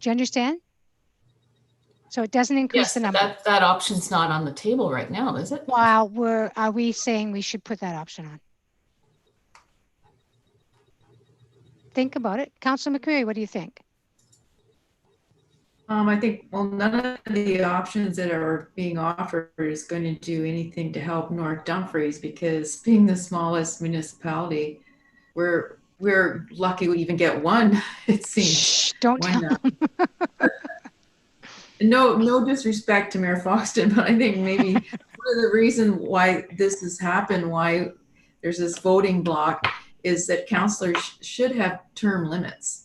Do you understand? So it doesn't increase yes, the number. that option's not on the table right now, is it? While are we saying we should put that option on? Think about it. Councillor McCreary, what do you think? I think, well, none of the options that are being offered is going to do anything to help North Dumfries, because being the smallest municipality, we're lucky we even get one, it seems. Shh, don't Why tell not? them. No disrespect to Mayor Foxton, but I think maybe one of the reasons why this has happened, why there's this voting block, is that councillors should have term limits.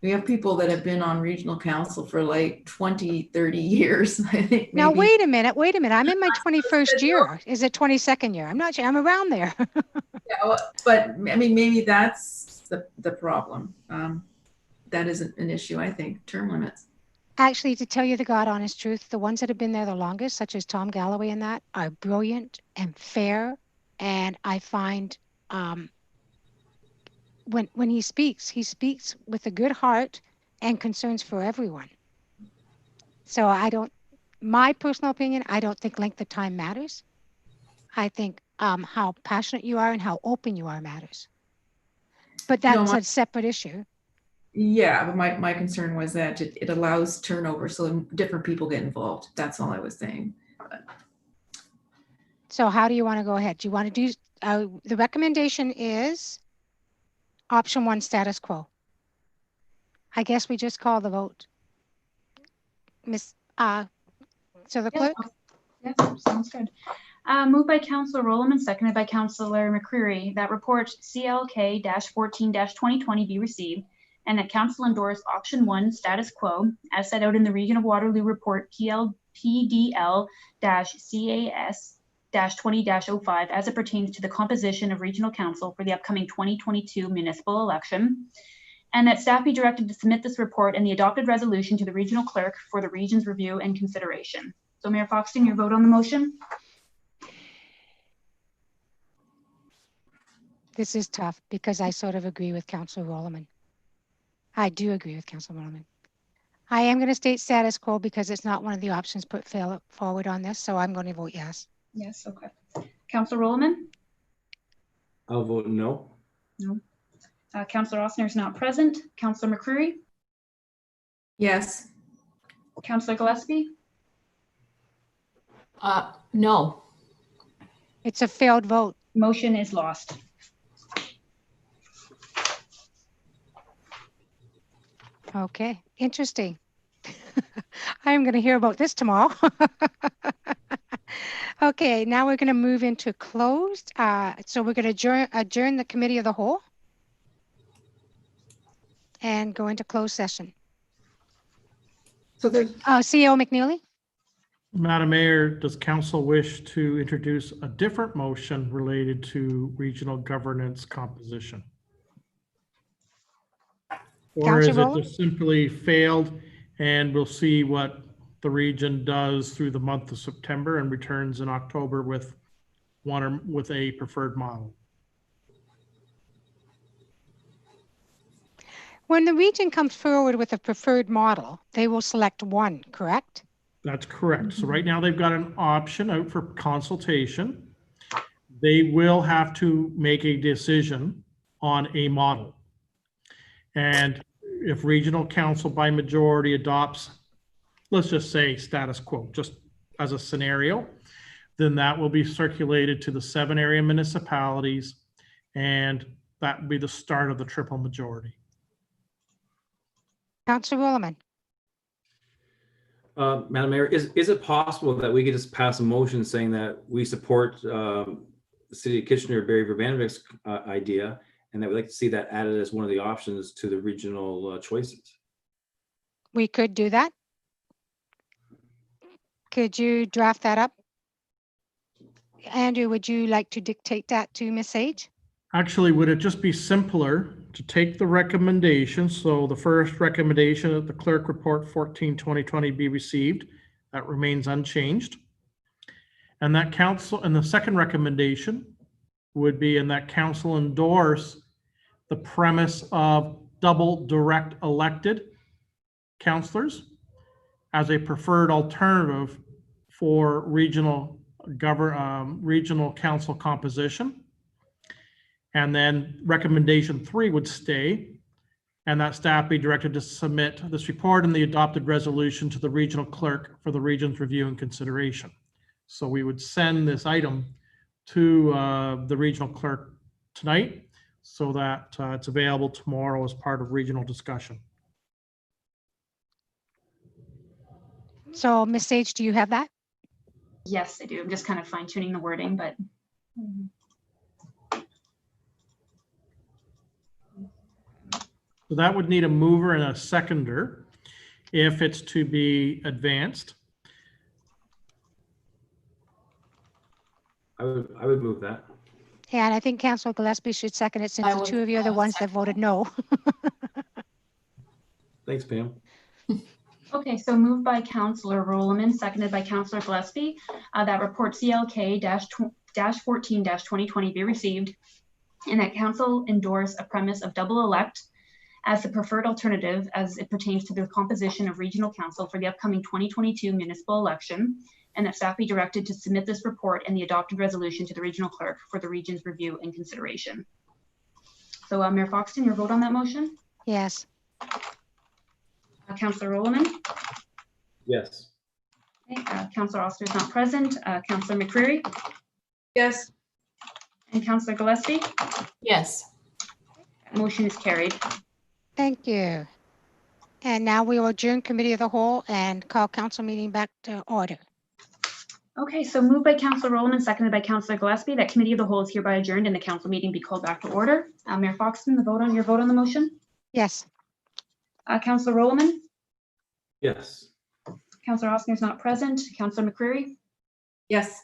We have people that have been on regional council for like 20, 30 years. I think Now, maybe. wait a minute. I'm in my 21st year. Is it 22nd year? I'm not sure. I'm around there. Yeah, but I mean, maybe that's the problem. That isn't an issue, I think, term limits. Actually, to tell you the God honest truth, the ones that have been there the longest, such as Tom Galloway and that, are brilliant and fair. And I find when he speaks with a good heart and concerns for everyone. So my personal opinion, I don't think length of time matters. I think how passionate you are and how open you are matters. But that's a separate issue. Yeah, but my concern was that it allows turnover, so different people get involved. That's all I was saying. So how do you want to go ahead? Do you want to do, the recommendation is option 1, status quo. I guess we just call the vote. So the clerk? Yes, sounds good. Moved by Councillor Rowland, seconded by Councillor McCreary, that report CLK-14-2020 be received, and that Council endorse option 1, status quo, as set out in the Region of Waterloo report PDL-CAS-20-05, as it pertains to the composition of Regional Council for the upcoming 2022 municipal election, and that staff be directed to submit this report and the adopted resolution to the regional clerk for the region's review and consideration. So Mayor Foxton, your vote on the motion? This is tough because I sort of agree with Councillor Rolleman. I do agree with Councillor Rolleman. I am going to state status quo because it's not one of the options put forward on this, so I'm going to vote yes. Yes, okay. Councillor Rolleman? I'll vote no. No. Councillor Ossner is not present. Councillor McCreary? Yes. Councillor Gillespie? No. It's a failed vote. Motion is lost. Okay, interesting. I'm going to hear about this tomorrow. Okay, now we're going to move into closed. So we're going to adjourn the committee of the whole and go into closed session. So there's, CEO McNeely? Madam Mayor, does council wish to introduce a different motion related to regional governance composition? Or is Councillor it Rowland? just simply failed and we'll see what the region does through the month of September and returns in October with with a preferred model? When the region comes forward with a preferred model, they will select one, correct? That's correct. So right now they've got an option out for consultation. They will have to make a decision on a model. And if regional council by majority adopts, let's just say status quo, just as a scenario, then that will be circulated to the 7 area municipalities, and that will be the start of the triple majority. Councillor Rowland? Madam Mayor, is it possible that we could just pass a motion saying that we support the City of Kitchener, Barry Vervandervik's idea, and that we'd like to see that added as one of the options to the regional choices? We could do that. Could you draft that up? Andrew, would you like to dictate that to Ms. Sage? Actually, would it just be simpler to take the recommendation? So the first recommendation that the clerk report 14/2020 be received, that remains unchanged. And that council, and the second recommendation would be in that council endorse the premise of double direct elected councillors as a preferred alternative for regional council composition. And then recommendation 3 would stay, and that staff be directed to submit this report and the adopted resolution to the regional clerk for the region's review and consideration. So we would send this item to the regional clerk tonight so that it's available tomorrow as part of regional discussion. So Ms. Sage, do you have that? Yes, I do. I'm just kind of fine tuning the wording, but. So that would need a mover and a seconder if it's to be advanced. I would move that. Yeah, and I think Councillor Gillespie should second it since I the would- two of you are the I would ones that second voted that. no. Thanks, Pam. Okay, so moved by Councillor Rowland, seconded by Councillor Gillespie, that report CLK-14-2020 be received, and that council endorse a premise of double elect as the preferred alternative as it pertains to the composition of regional council for the upcoming 2022 municipal election, and that staff be directed to submit this report and the adopted resolution to the regional clerk for the region's review and consideration. So Mayor Foxton, your vote on that motion? Yes. Councillor Rowland? Yes. Okay, Councillor Oster is not present. Councillor McCreary Yes. and Councillor Gillespie. Yes. Motion is carried. Thank you. And now we will adjourn committee of the whole and call council meeting back to order. Okay, so moved by Councillor Rowland, seconded by Councillor Gillespie, that committee of the whole is hereby adjourned and the council meeting be called back to order. Mayor Foxton, your vote on the motion? Yes. Councillor Rowland, Yes. Councillor Oster is not present. Councillor McCreary Yes.